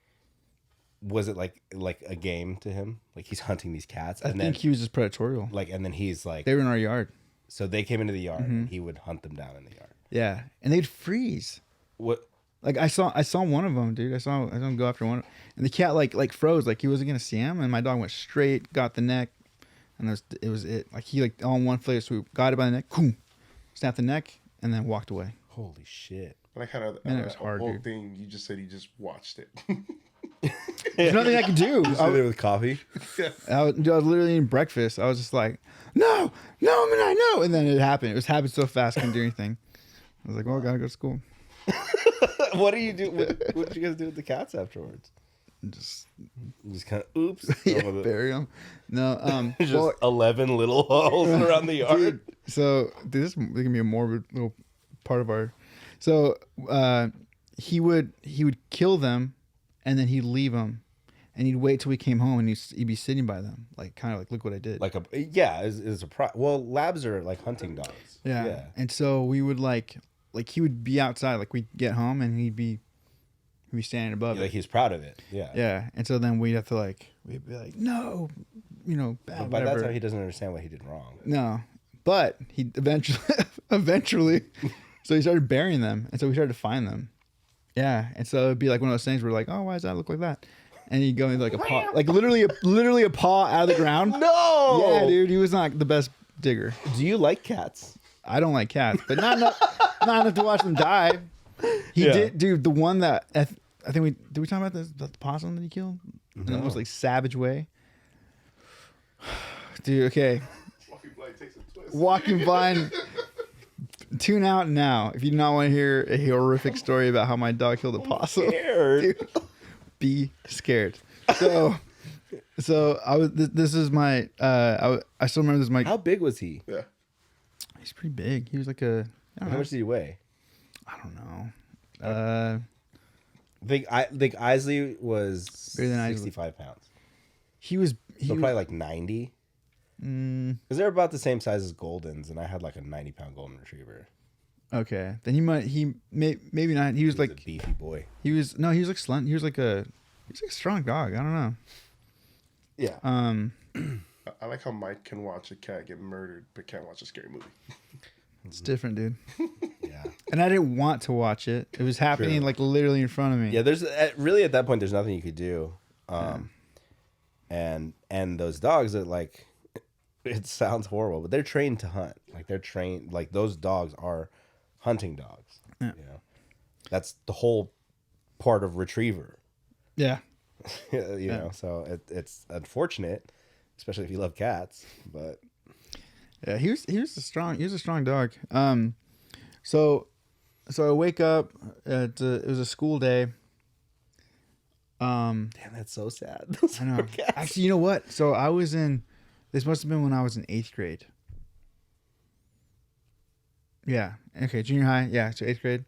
Speaker 2: like a game to him? Like he's hunting these cats,
Speaker 1: I
Speaker 2: and
Speaker 1: think
Speaker 2: then
Speaker 1: he was just predatorial.
Speaker 2: like, and then he's like,
Speaker 1: They were in our yard.
Speaker 2: so they came into the yard, and he would hunt them down in the yard.
Speaker 1: Yeah, and they'd freeze.
Speaker 2: What?
Speaker 1: Like I saw one of them, dude. I saw him go after one, and the cat like froze, like he wasn't gonna see him, and my dog went straight, got the neck, and it was it. Like he like all in one flavor swoop, got it by the neck, boom, snapped the neck, and then walked away.
Speaker 2: Holy shit!
Speaker 5: But I kind of
Speaker 1: Man, it was hard,
Speaker 5: whole
Speaker 1: dude.
Speaker 5: thing. You just said you just watched it.
Speaker 1: There's nothing I could do.
Speaker 2: You sit there with coffee.
Speaker 1: I was literally eating breakfast. I was just like, no, man, no, and then it happened. It was happened so fast, I couldn't do anything. I was like, well, I gotta go to school.
Speaker 2: What do you do? What did you guys do with the cats afterwards?
Speaker 1: Just
Speaker 2: Kind of oops.
Speaker 1: yeah,
Speaker 2: Over the-
Speaker 1: bury them. No,
Speaker 2: just
Speaker 1: well,
Speaker 2: 11 little holes around the yard.
Speaker 1: dude, so dude, this is gonna be a morbid little part of our. So he would kill them, and then he'd leave them, and he'd wait till we came home, and he'd be sitting by them, like kind of like, look what I did.
Speaker 2: Like is a well, labs are like hunting dogs.
Speaker 1: Yeah. And so we would like he would be outside, like we'd get home and he'd be standing above
Speaker 2: Like
Speaker 1: it.
Speaker 2: he's proud of it. Yeah.
Speaker 1: Yeah. And so then we'd be like, no, bad,
Speaker 2: But by that
Speaker 1: whatever.
Speaker 2: time, he doesn't understand what he did wrong.
Speaker 1: No. But he eventually, so he started burying them. And so we started to find them. Yeah. And so it'd be like one of those things where like, oh, why does that look like that? And he'd go into like a paw, like literally a paw out of the ground.
Speaker 2: No.
Speaker 1: Yeah, dude. He was not the best digger.
Speaker 2: Do you like cats?
Speaker 1: I don't like cats, but not enough to watch them die. He
Speaker 2: Yeah.
Speaker 1: did, dude. The one that I think we talk about the possum that he killed in the most like savage way, dude. Okay,
Speaker 4: Walking Blind takes a twist.
Speaker 1: Walking Blind. Tune out now if you do not want to hear a horrific story about how my dog killed a possum.
Speaker 2: Scared.
Speaker 1: Dude, be scared. So I was. This is my. I still remember this. Is my.
Speaker 2: How big was he?
Speaker 5: Yeah.
Speaker 1: He's pretty big. He was like a. I don't
Speaker 2: How
Speaker 1: know.
Speaker 2: much did he weigh?
Speaker 1: I don't know.
Speaker 2: I think Isley was
Speaker 1: Bigger than Isley.
Speaker 2: 65 pounds.
Speaker 1: He was.
Speaker 2: So probably like 90. Because they're about the same size as Goldens, and I had like a 90-pound Golden Retriever.
Speaker 1: Okay, then maybe not. He was
Speaker 2: He was
Speaker 1: like
Speaker 2: a beefy boy.
Speaker 1: he was like slender. He was like a strong dog. I don't know.
Speaker 2: Yeah.
Speaker 5: I like how Mike can watch a cat get murdered, but can't watch a scary movie.
Speaker 1: It's different, dude.
Speaker 2: Yeah.
Speaker 1: And I didn't want to watch it. It was happening
Speaker 2: True.
Speaker 1: like literally in front of me.
Speaker 2: Yeah, there's really at that point there's nothing you could do. And those dogs that like it sounds horrible, but they're trained to hunt. Like they're trained like those dogs are hunting dogs.
Speaker 1: Yeah.
Speaker 2: You know. That's the whole part of retriever.
Speaker 1: Yeah.
Speaker 2: you know, so it's unfortunate, especially if you love cats, but
Speaker 1: Yeah, he was a strong dog. So I wake up it was a school day.
Speaker 2: damn, that's so sad. Those
Speaker 1: I know.
Speaker 2: poor cats.
Speaker 1: Actually, you know what? So this must have been when I was in 8th grade. Yeah. Okay, junior high. Yeah, so 8th grade.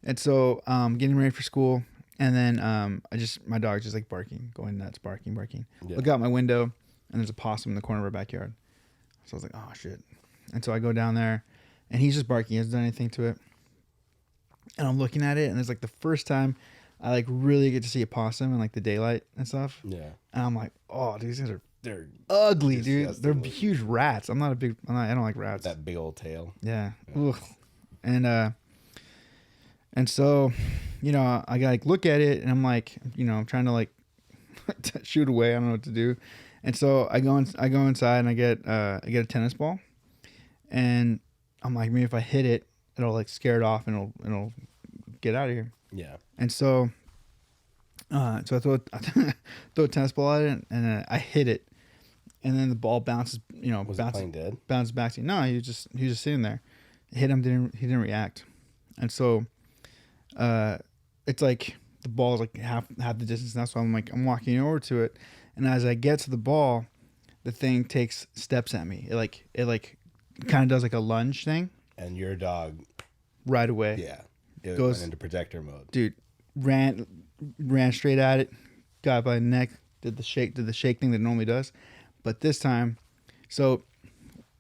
Speaker 1: And so getting ready for school, and then my dog's just like barking, going nuts, barking.
Speaker 2: Yeah.
Speaker 1: Look out my window, and there's a possum in the corner of our backyard. So I was like, oh shit. And so I go down there, and he's just barking. He hasn't done anything to it. And I'm looking at it, and it's like the first time I like really get to see a possum in like the daylight and stuff.
Speaker 2: Yeah.
Speaker 1: And I'm like, oh, dude, these things are
Speaker 2: They're
Speaker 1: ugly, dude.
Speaker 2: disgusting
Speaker 1: They're
Speaker 2: looking.
Speaker 1: huge rats. I don't like rats.
Speaker 2: that big old tail.
Speaker 1: Yeah. Ugh. And so, I gotta like look at it, and I'm like, I'm trying to like shoot away. I don't know what to do. And so I go inside, and I get a tennis ball, and I'm like, maybe if I hit it, it'll like scare it off, and it'll get out of here.
Speaker 2: Yeah.
Speaker 1: And so I throw a tennis ball at it, and I hit it, and then the ball bounces.
Speaker 2: Was it playing dead?
Speaker 1: Bounces back to you. No, he was just sitting there. Hit him, he didn't react, and so it's like the ball is like half the distance now. So I'm walking over to it, and as I get to the ball, the thing takes steps at me. It kind of does like a lunge thing
Speaker 2: And your dog,
Speaker 1: right away.
Speaker 2: yeah, it
Speaker 1: Goes-
Speaker 2: went into protector mode.
Speaker 1: Dude, ran straight at it, got it by the neck, did the shake thing that it normally does, but this time, so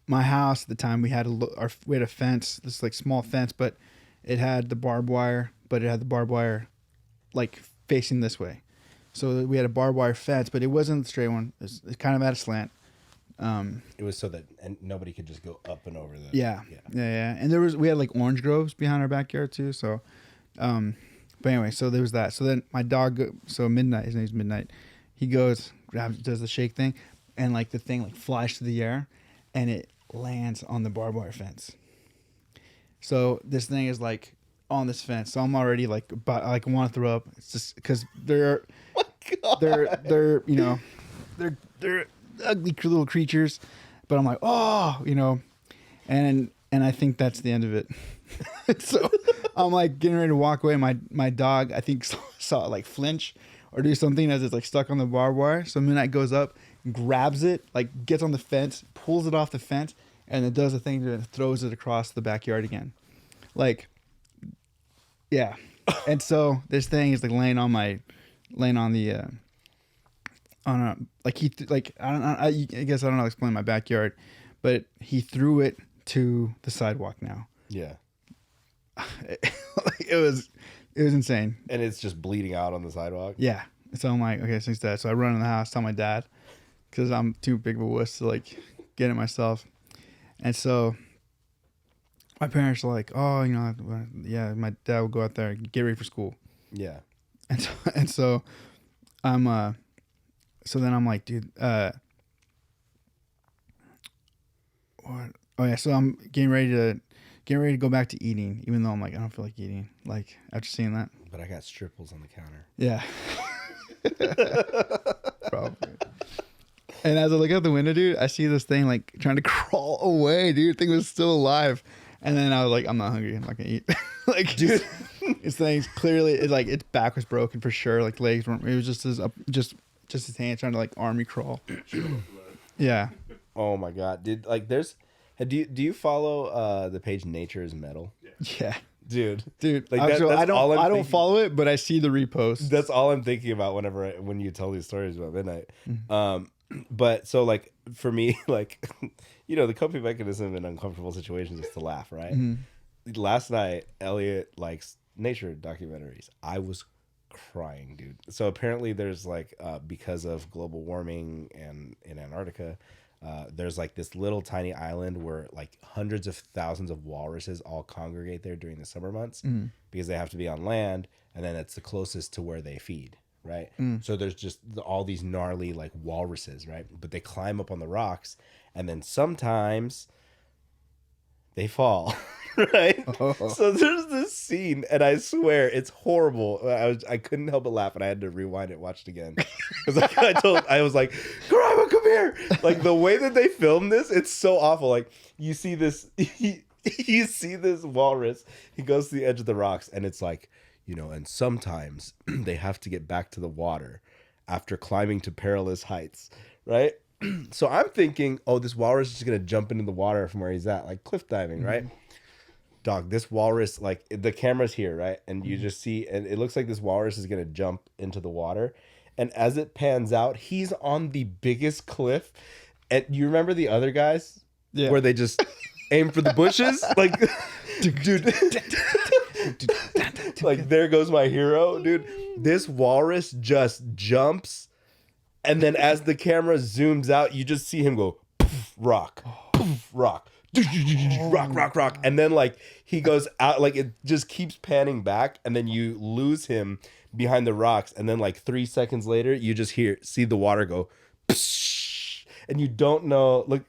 Speaker 1: my house at the time we had a fence, this like small fence, but it had the barbed wire, like facing this way, so we had a barbed wire fence, but it wasn't the straight one. It's kind of at a slant.
Speaker 2: It was so that and nobody could just go up and over the.
Speaker 1: Yeah. And we had like orange groves behind our backyard too. So But anyway, so there was that. So then my dog, so Midnight, his name's Midnight. He goes, grabs, does the shake thing, and like the thing like flies through the air, and it lands on the barbed wire fence. So this thing is like on this fence. So I'm already like about, like want to throw up. It's just because they're you know, they're ugly little creatures, but I'm like, oh, you know, and I think that's the end of it. So I'm like getting ready to walk away. My dog, I think, saw it like flinch or do something as it's like stuck on the barbed wire. So Midnight goes up, grabs it, like gets on the fence, pulls it off the fence, and it does a thing to it, throws it across the backyard again. Like, yeah. And so this thing is like laying on the on a like I guess I don't know how to explain my backyard, but he threw it to the sidewalk now.
Speaker 2: Yeah.
Speaker 1: Like, it was insane.
Speaker 2: And it's just bleeding out on the sidewalk.
Speaker 1: Yeah. So I'm like, okay, since that, so I run in the house, tell my dad, because I'm too big of a wuss to like get it myself. And so my parents are like, oh, you know, yeah, my dad will go out there and get ready for school.
Speaker 2: Yeah.
Speaker 1: And so I'm so then I'm like, dude, what? Oh yeah, so I'm getting ready to go back to eating, even though I'm like, I don't feel like eating. Like after seeing that.
Speaker 2: But I got stripples on the counter.
Speaker 1: Yeah. Probably. And as I look out the window, dude, I see this thing like trying to crawl away, dude. The thing was still alive. And then I was like, I'm not hungry. I'm not gonna eat. Like, dude, this thing's clearly its back was broken for sure. Like legs weren't. It was just his hand trying to like army crawl. Yeah.
Speaker 2: Oh my god, dude! Like, do you follow the page Nature is Metal?
Speaker 1: Yeah.
Speaker 2: Dude.
Speaker 1: Like
Speaker 2: actually,
Speaker 1: I don't follow it, but I see the reposts.
Speaker 2: That's all I'm thinking about when you tell these stories about Midnight. But so like for me, like, you know, the coping mechanism in uncomfortable situations is to laugh, right? Mm-hmm. Last night, Elliot likes nature documentaries. I was crying, dude. So apparently there's like because of global warming and in Antarctica, there's like this little tiny island where like hundreds of thousands of walruses all congregate there during the summer months because they have to be on land, and then it's the closest to where they feed, right? So there's just all these gnarly like walruses, right? But they climb up on the rocks, and then sometimes they fall. Right? Oh. So there's this scene, and I swear it's horrible. I couldn't help but laugh, and I had to rewind it, watch it again. Like I was like, Grandma, come here! Like the way that they filmed this, it's so awful. Like you see this, you see this walrus. He goes to the edge of the rocks, and it's like, you know, and sometimes they have to get back to the water after climbing to perilous heights, right? So I'm thinking, oh, this walrus is just gonna jump into the water from where he's at, like cliff diving, right? Dog, this walrus, like the camera's here, right? And you just see, and it looks like this walrus is going to jump into the water. And as it pans out, he's on the biggest cliff. And you remember the other guys? Yeah. Where they just aim for the bushes? Like, dude. Like, there goes my hero, dude. This walrus just jumps. And then as the camera zooms out, you just see him go, poof, rock, poof, rock. Rock, and then like he goes out, like it just keeps panning back, and then you lose him behind the rocks, and then like 3 seconds later you just see the water go psh, and you don't know, like,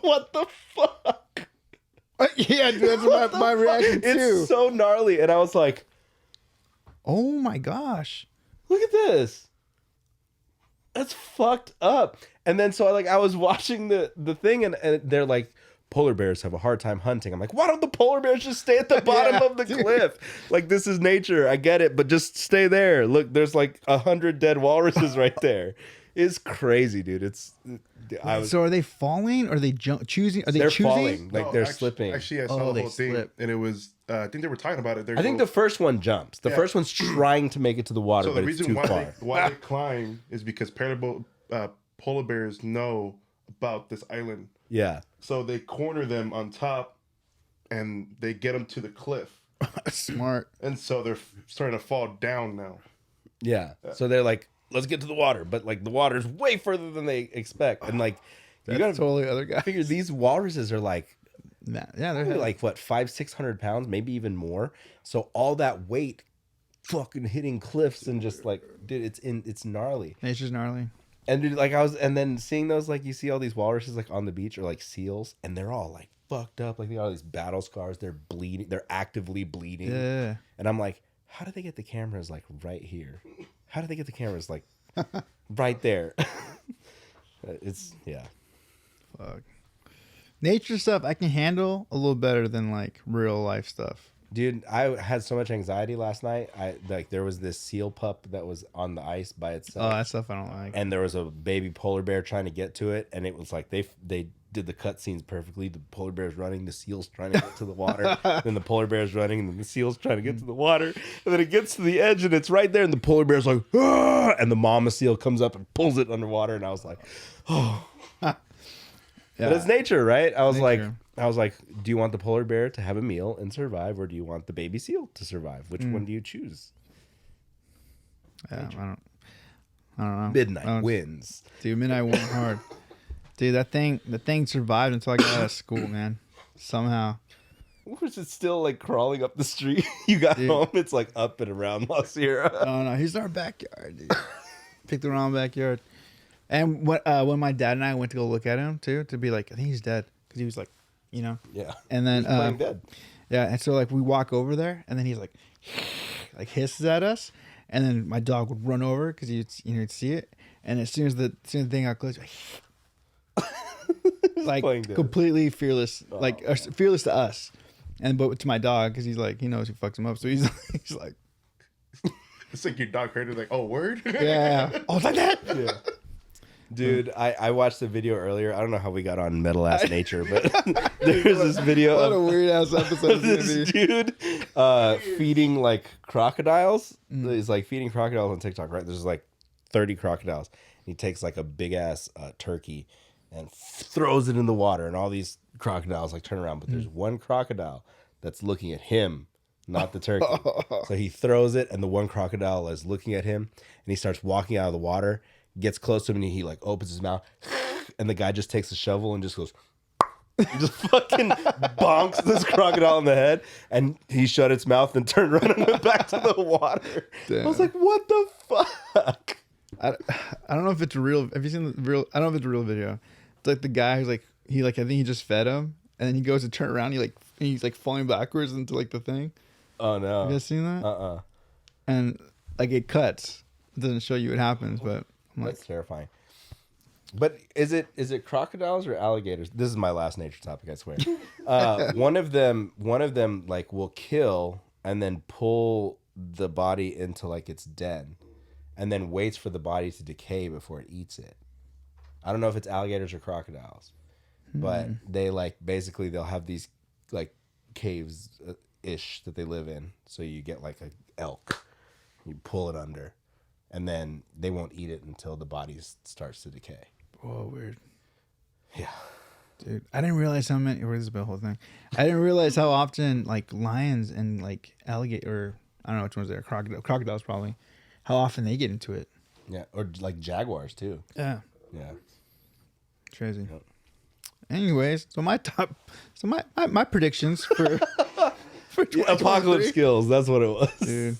Speaker 2: what the fuck.
Speaker 1: Yeah, dude, that's my reaction too.
Speaker 2: It's so gnarly, and I was like,
Speaker 1: oh my gosh,
Speaker 2: look at this. That's fucked up. And then so I was watching the thing, and they're like, polar bears have a hard time hunting. I'm like, why don't the polar bears just stay at the bottom of the cliff? Like, this is nature. I get it, but just stay there. Look, there's like 100 dead walruses right there. It's crazy, dude. So are they falling? Or are they choosing? Are they choosing? Falling. Like, they're slipping.
Speaker 5: Actually, I saw the whole thing, and it was, I think they were talking about it.
Speaker 2: I think the first one jumps. The first one's trying to make it to the water,
Speaker 5: so
Speaker 2: but
Speaker 5: the
Speaker 2: it's
Speaker 5: reason
Speaker 2: too far.
Speaker 5: why they climb is because polar bears know about this island.
Speaker 2: Yeah.
Speaker 5: So they corner them on top, and they get them to the cliff.
Speaker 1: Smart.
Speaker 5: And so they're starting to fall down now.
Speaker 2: Yeah. So they're like, let's get to the water, but like the water's way further than they expect, and like you gotta
Speaker 1: totally other guy.
Speaker 2: Figure these walruses are like
Speaker 1: Yeah, they're
Speaker 2: Probably
Speaker 1: heavy.
Speaker 2: like what 500-600 pounds, maybe even more. So all that weight, fucking hitting cliffs and just like, dude, it's gnarly.
Speaker 1: Nature's gnarly.
Speaker 2: And dude, and then seeing those, like, you see all these walruses like on the beach or like seals, and they're all like fucked up, like they got all these battle scars. They're bleeding. They're actively bleeding.
Speaker 1: Yeah.
Speaker 2: And I'm like, how do they get the cameras like right here? How do they get the cameras like right there? Yeah.
Speaker 1: Fuck. Nature stuff I can handle a little better than like real life stuff.
Speaker 2: Dude, I had so much anxiety last night. There was this seal pup that was on the ice by
Speaker 1: Oh,
Speaker 2: itself,
Speaker 1: that stuff I don't like.
Speaker 2: and there was a baby polar bear trying to get to it, and it was like they did the cut scenes perfectly. The polar bear's running, the seal's trying to get to the water, then the polar bear's running, and then the seal's trying to get to the water, and then it gets to the edge, and it's right there, and the polar bear's like, ah! And the mama seal comes up and pulls it underwater, and I was like, oh.
Speaker 1: Yeah.
Speaker 2: But it's nature, right? I was
Speaker 1: Nature.
Speaker 2: like, do you want the polar bear to have a meal and survive, or do you want the baby seal to survive? Which one do you choose?
Speaker 1: Yeah, I don't know.
Speaker 2: Midnight wins.
Speaker 1: Dude, midnight went hard. Dude, the thing survived until I got out of school, man. Somehow.
Speaker 2: Was it still like crawling up the street? You got
Speaker 1: Dude.
Speaker 2: home, it's like up and around La Sierra.
Speaker 1: Oh no, he's in our backyard, dude. Picked the wrong backyard. And when my dad and I went to go look at him too, to be like, I think he's dead, because he was like, you know.
Speaker 2: Yeah.
Speaker 1: And then
Speaker 2: Playing dead.
Speaker 1: yeah, and so like we walk over there, and then he's like hisses at us, and then my dog would run over because he'd see it, and as soon as the thing got close, like
Speaker 2: playing dead.
Speaker 1: completely fearless, like fearless to us, and but to my dog because he's like he knows who fucks him up, so he's like
Speaker 5: It's like your dog heard it, like, oh, word?
Speaker 1: yeah, oh it's like that.
Speaker 2: Yeah. Dude, I watched the video earlier. I don't know how we got on metal ass nature, but there's this video
Speaker 1: What a
Speaker 2: of
Speaker 1: weird ass episode it's
Speaker 2: this
Speaker 1: gonna be.
Speaker 2: dude feeding like crocodiles. He's like feeding crocodiles on TikTok, right? There's like 30 crocodiles. He takes like a big ass turkey and throws it in the water, and all these crocodiles like turn around, but there's one crocodile that's looking at him, not the turkey. So he throws it, and the one crocodile is looking at him, and he starts walking out of the water, gets close to him, and he like opens his mouth, and the guy just takes a shovel and just goes, he just fucking bonks this crocodile in the head, and he shut its mouth and turned around and went back to the water. I was
Speaker 1: Damn.
Speaker 2: like, what the fuck?
Speaker 1: I don't know if it's real. Have you seen the real? I don't know if it's a real video. It's like the guy who's like I think he just fed him, and then he goes to turn around. He's like falling backwards into like the thing.
Speaker 2: Oh no.
Speaker 1: You guys seen that?
Speaker 2: Uh-uh.
Speaker 1: And like it cuts. It doesn't show you what happens, but I'm like,
Speaker 2: That's terrifying. But is it crocodiles or alligators? This is my last nature topic, I swear. One of them like will kill and then pull the body into like its den, and then waits for the body to decay before it eats it. I don't know if it's alligators or crocodiles, but they like basically they'll have these like caves ish that they live in. So you get like a elk, you pull it under, and then they won't eat it until the body starts to decay.
Speaker 1: whoa, weird,
Speaker 2: Yeah.
Speaker 1: dude. I didn't realize how many. Where's the whole thing? I didn't realize how often like lions and like alligator, or I don't know which one's there. Crocodiles probably. How often they get into it?
Speaker 2: Yeah, or like jaguars too.
Speaker 1: Yeah,
Speaker 2: Yeah.
Speaker 1: crazy.
Speaker 2: Yep.
Speaker 1: Anyways, so my predictions for for 2023.
Speaker 2: Apocalypse skills. That's what it was.
Speaker 1: Dude.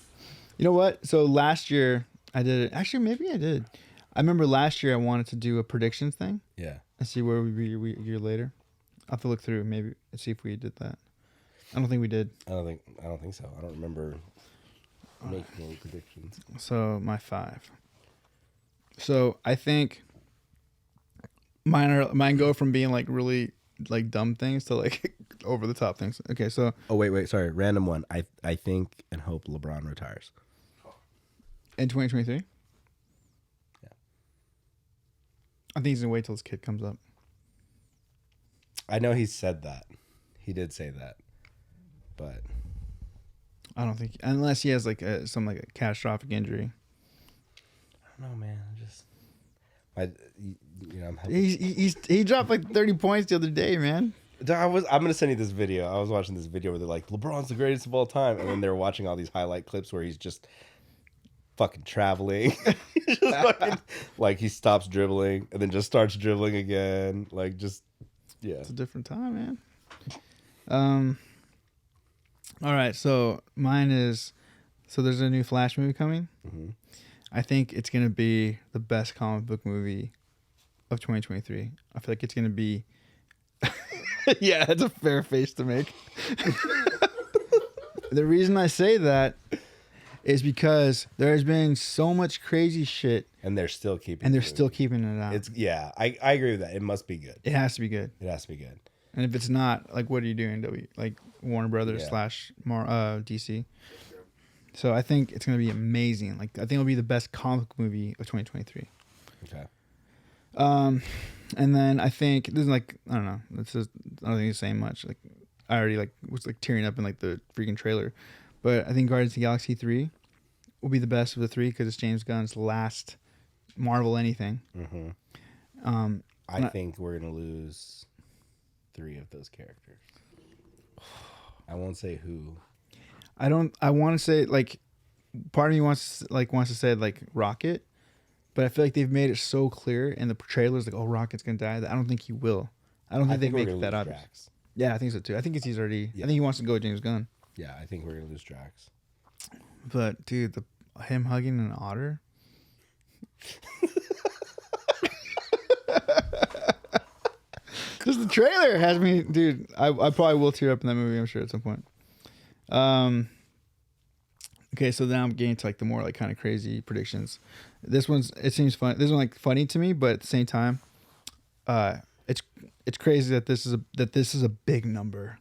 Speaker 1: You know what? So last year I did it. Actually, maybe I did. I remember last year I wanted to do a predictions thing
Speaker 2: Yeah.
Speaker 1: and see where we'd be a year later. I'll have to look through maybe and see if we did that. I don't think we did.
Speaker 2: I don't think so. I don't remember making any predictions.
Speaker 1: So my 5. So I think mine go from being like really like dumb things to like over the top things. Okay, so
Speaker 2: Oh wait, sorry. Random one. I think and hope LeBron retires.
Speaker 1: in 2023,
Speaker 2: Yeah.
Speaker 1: I think he's gonna wait till his kid comes up.
Speaker 2: I know he said that. He did say that. But
Speaker 1: I don't think unless he has like some like a catastrophic injury.
Speaker 2: I don't know, man. I'm happy.
Speaker 1: He dropped like 30 points the other day, man.
Speaker 2: I'm gonna send you this video. I was watching this video where they're like, LeBron's the greatest of all time, and then they're watching all these highlight clips where he's just fucking traveling. He's just fucking, like he stops dribbling and then just starts dribbling again. Like just yeah.
Speaker 1: It's a different time, man. All right, so mine is. So there's a new Flash movie coming.
Speaker 2: Mm-hmm.
Speaker 1: I think it's gonna be the best comic book movie of 2023. I feel like it's gonna be. Yeah, it's a fair face to make. The reason I say that is because there has been so much crazy shit,
Speaker 2: And they're still keeping.
Speaker 1: and they're
Speaker 2: it
Speaker 1: still
Speaker 2: moving.
Speaker 1: keeping it out.
Speaker 2: It's I agree with that. It must be good.
Speaker 1: It has to be good.
Speaker 2: It has to be good.
Speaker 1: And if it's not, like, what are you doing? Like Warner Brothers
Speaker 2: Yeah.
Speaker 1: slash DC. So I think it's gonna be amazing. Like, I think it'll be the best comic movie of 2023.
Speaker 2: Okay.
Speaker 1: And then I think this is like, I don't know. It's just, I don't think it's saying much. Like, I already was like tearing up in like the freaking trailer, but I think Guardians of the Galaxy 3 will be the best of the three because it's James Gunn's last Marvel anything.
Speaker 2: Mm-hmm. I think we're gonna lose 3 of those characters. I won't say who.
Speaker 1: I want to say, like, part of me wants to say like Rocket, but I feel like they've made it so clear in the trailers, like, oh, Rocket's gonna die, that I don't think he will. I don't think they
Speaker 2: we're
Speaker 1: make
Speaker 2: gonna
Speaker 1: that
Speaker 2: lose
Speaker 1: obvious.
Speaker 2: Drax.
Speaker 1: Yeah, I think so too. I think he's already.
Speaker 2: Yeah.
Speaker 1: I think he wants to go with James Gunn.
Speaker 2: Yeah, I think we're gonna lose Drax.
Speaker 1: But dude, him hugging an otter. Just the trailer has me, dude. I probably will tear up in that movie, I'm sure, at some point. Okay, so then I'm getting to like the more like kind of crazy predictions. It seems fun. This one's like funny to me, but at the same time, it's crazy that this is a big number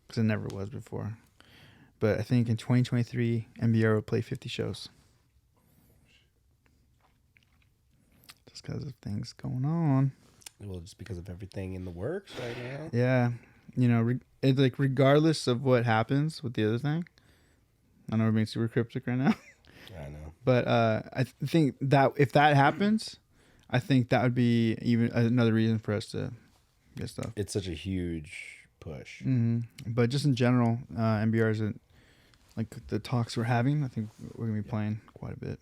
Speaker 1: because it never was before. But I think in 2023, NBR will play 50 shows. Just because of things going on.
Speaker 2: Well, just because of everything in the works right now.
Speaker 1: Yeah. You know, it's like regardless of what happens with the other thing. I know we're being super cryptic right now.
Speaker 2: I know.
Speaker 1: But I think that if that happens, I think that would be even another reason for us to get stuff.
Speaker 2: It's such a huge push.
Speaker 1: Mm-hmm. But just in general, NBR isn't like the talks we're having. I think we're gonna be playing quite a bit.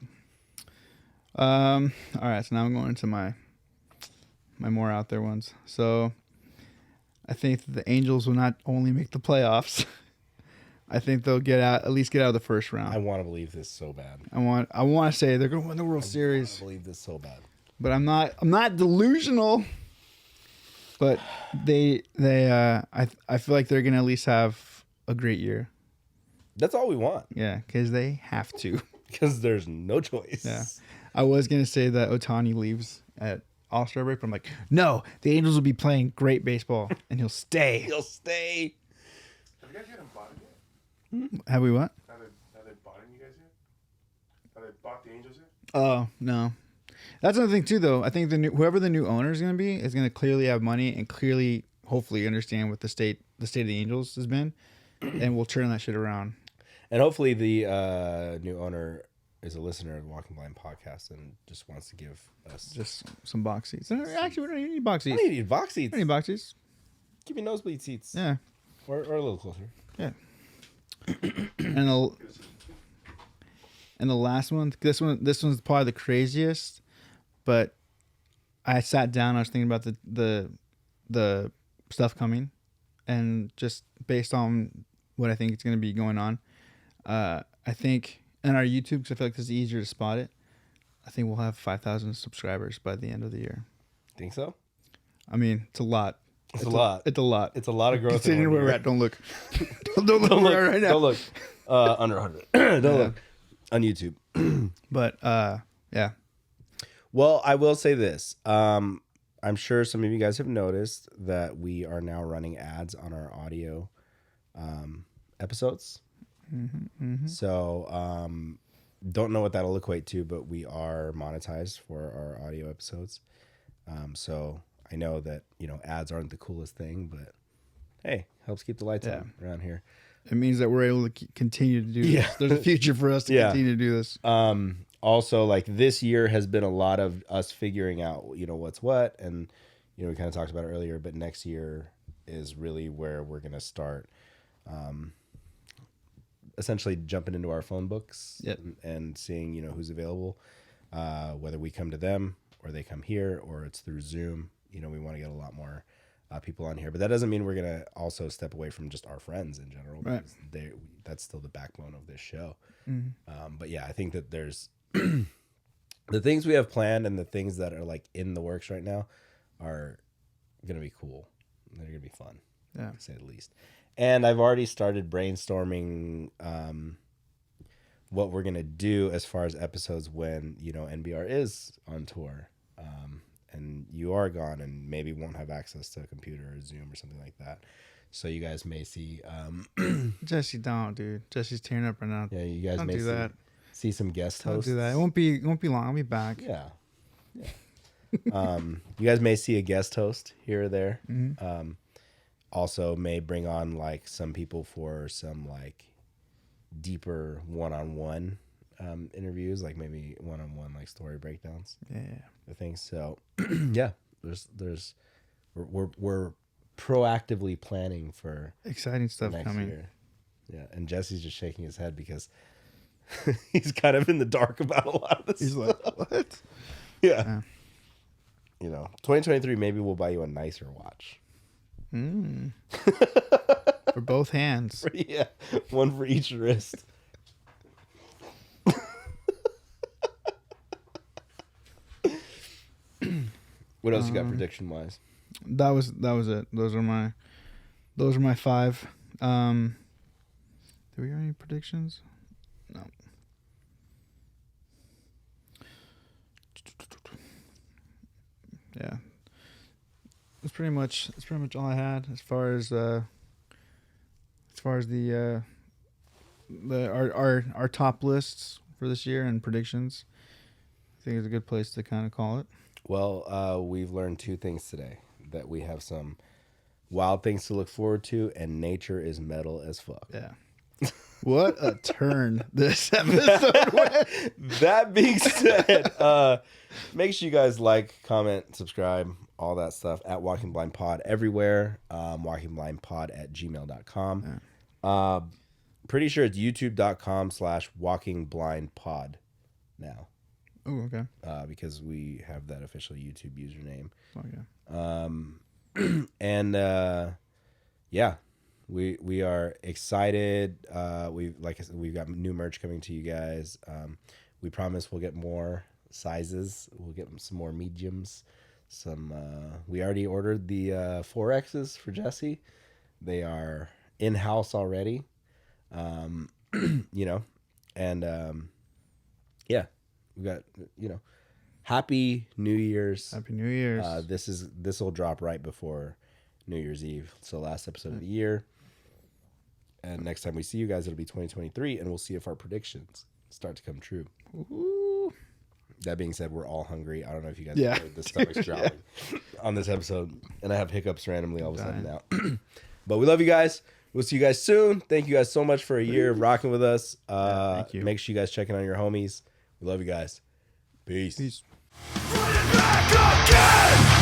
Speaker 1: All right, so now I'm going into my more out there ones. So I think that the Angels will not only make the playoffs. I think they'll at least get out of the first round.
Speaker 2: I want to believe this so bad.
Speaker 1: I want to say they're going to win the World
Speaker 2: I
Speaker 1: Series.
Speaker 2: believe this so bad.
Speaker 1: But I'm not delusional. But I feel like they're going to at least have a great year.
Speaker 2: That's all we want.
Speaker 1: Yeah, cuz they have to.
Speaker 2: Because there's no choice.
Speaker 1: Yeah. I was going to say that Ohtani leaves at All-Star break, but I'm like, "No, the Angels will be playing great baseball and he'll stay."
Speaker 2: He'll stay.
Speaker 4: Have you guys had him bought it yet?
Speaker 1: Have we what?
Speaker 4: Have they bought him, you guys yet? Have they bought the Angels yet?
Speaker 1: Oh, no. That's another thing too, though. I think whoever the new owner is going to be is going to clearly have money and clearly, hopefully, understand what the state of the Angels has been, and we'll turn that shit around.
Speaker 2: And hopefully the new owner is a listener of the Walking Blind podcast and just wants to give us
Speaker 1: Just some box seats. Actually, we don't need box
Speaker 2: I
Speaker 1: seats.
Speaker 2: don't need box seats.
Speaker 1: We don't need box seats.
Speaker 2: Give me nosebleed seats.
Speaker 1: Yeah,
Speaker 2: Or a little closer.
Speaker 1: yeah. And the last one, this one's probably the craziest, but I sat down. I was thinking about the stuff coming, and just based on what I think is going to be going on, I think in our YouTube, because I feel like this is easier to spot it. I think we'll have 5,000 subscribers by the end of the year.
Speaker 2: Think so?
Speaker 1: I mean, it's a lot.
Speaker 2: It's a lot.
Speaker 1: It's a lot.
Speaker 2: It's a lot of growth.
Speaker 1: Considering
Speaker 2: in
Speaker 1: where
Speaker 2: 1
Speaker 1: we're
Speaker 2: year.
Speaker 1: at, don't look. don't look where we're at right now.
Speaker 2: Don't look. Under 100. Don't look. On YouTube.
Speaker 1: But yeah.
Speaker 2: Well, I will say this. I'm sure some of you guys have noticed that we are now running ads on our audio episodes. So don't know what that'll equate to, but we are monetized for our audio episodes. So I know that, ads aren't the coolest thing, but hey, helps keep the lights on around here.
Speaker 1: It means that we're able to continue to do
Speaker 2: Yeah.
Speaker 1: this. There's a future for us to continue to do this.
Speaker 2: Also, like, this year has been a lot of us figuring out, what's what. And, we kind of talked about it earlier, but next year is really where we're going to start essentially jumping into our phone books and seeing, who's available, whether we come to them or they come here or it's through Zoom. We want to get a lot more people on here. But that doesn't mean we're gonna also step away from just our friends in general.
Speaker 1: Right.
Speaker 2: Because that's still the backbone of this show.
Speaker 1: Mm-hmm.
Speaker 2: But yeah, I think that there's the things we have planned and the things that are like in the works right now are gonna be cool. They're gonna be fun,
Speaker 1: Yeah.
Speaker 2: to say the least. And I've already started brainstorming what we're gonna do as far as episodes when NBR is on tour. And you are gone and maybe won't have access to a computer or Zoom or something like that. So you guys may see...
Speaker 1: Jesse, don't, dude. Jesse's tearing up right now.
Speaker 2: yeah, you guys
Speaker 1: Don't
Speaker 2: may
Speaker 1: do that.
Speaker 2: see some guest
Speaker 1: Don't
Speaker 2: hosts.
Speaker 1: do that. It won't be long. I'll be back.
Speaker 2: Yeah. You guys may see a guest host here or there.
Speaker 1: Mm-hmm.
Speaker 2: Also may bring on like some people for some like deeper one-on-one interviews, like maybe one-on-one like story breakdowns.
Speaker 1: Yeah.
Speaker 2: I think so. Yeah, we're proactively planning for
Speaker 1: Exciting stuff
Speaker 2: next
Speaker 1: coming.
Speaker 2: year. Yeah, and Jesse's just shaking his head because he's kind of in the dark about a lot of this.
Speaker 1: He's like, what?
Speaker 2: Yeah. 2023, maybe we'll buy you a nicer watch.
Speaker 1: For both hands.
Speaker 2: Yeah, one for each wrist. What else you got prediction wise?
Speaker 1: That was it. Those are my 5. Do we have any predictions? No. Yeah. That's pretty much all I had as far as our top lists for this year and predictions. I think it's a good place to kind of call it.
Speaker 2: Well, we've learned 2 things today. That we have some wild things to look forward to, and nature is metal as fuck.
Speaker 1: Yeah. What a turn this episode went.
Speaker 2: That being said, make sure you guys like, comment, subscribe, all that stuff at Walking Blind Pod everywhere. WalkingBlindPod@gmail.com. Yeah. Pretty sure it's youtube.com/WalkingBlindPod now.
Speaker 1: Oh, okay.
Speaker 2: Because we have that official YouTube username.
Speaker 1: Oh, yeah.
Speaker 2: And yeah, we are excited. Like I said, we've got new merch coming to you guys. We promise we'll get more sizes. We'll get some more mediums. We already ordered the 4Xs for Jesse. They are in-house already. Yeah, we got, Happy New Year's.
Speaker 1: Happy New Year's.
Speaker 2: This will drop right before New Year's Eve. So last episode of the year. And next time we see you guys, it'll be 2023, and we'll see if our predictions start to come true.
Speaker 1: Ooh.
Speaker 2: That being said, we're all hungry. I don't know if you guys
Speaker 1: Yeah.
Speaker 2: heard the stomach's growling on this episode, and I have hiccups randomly all of a sudden now. But we love you guys. We'll see you guys soon. Thank you guys so much for a year of rocking with us.
Speaker 1: Thank you.
Speaker 2: Make sure you guys check in on your homies. We love you guys. Peace.
Speaker 1: Peace.
Speaker 3: Running back again!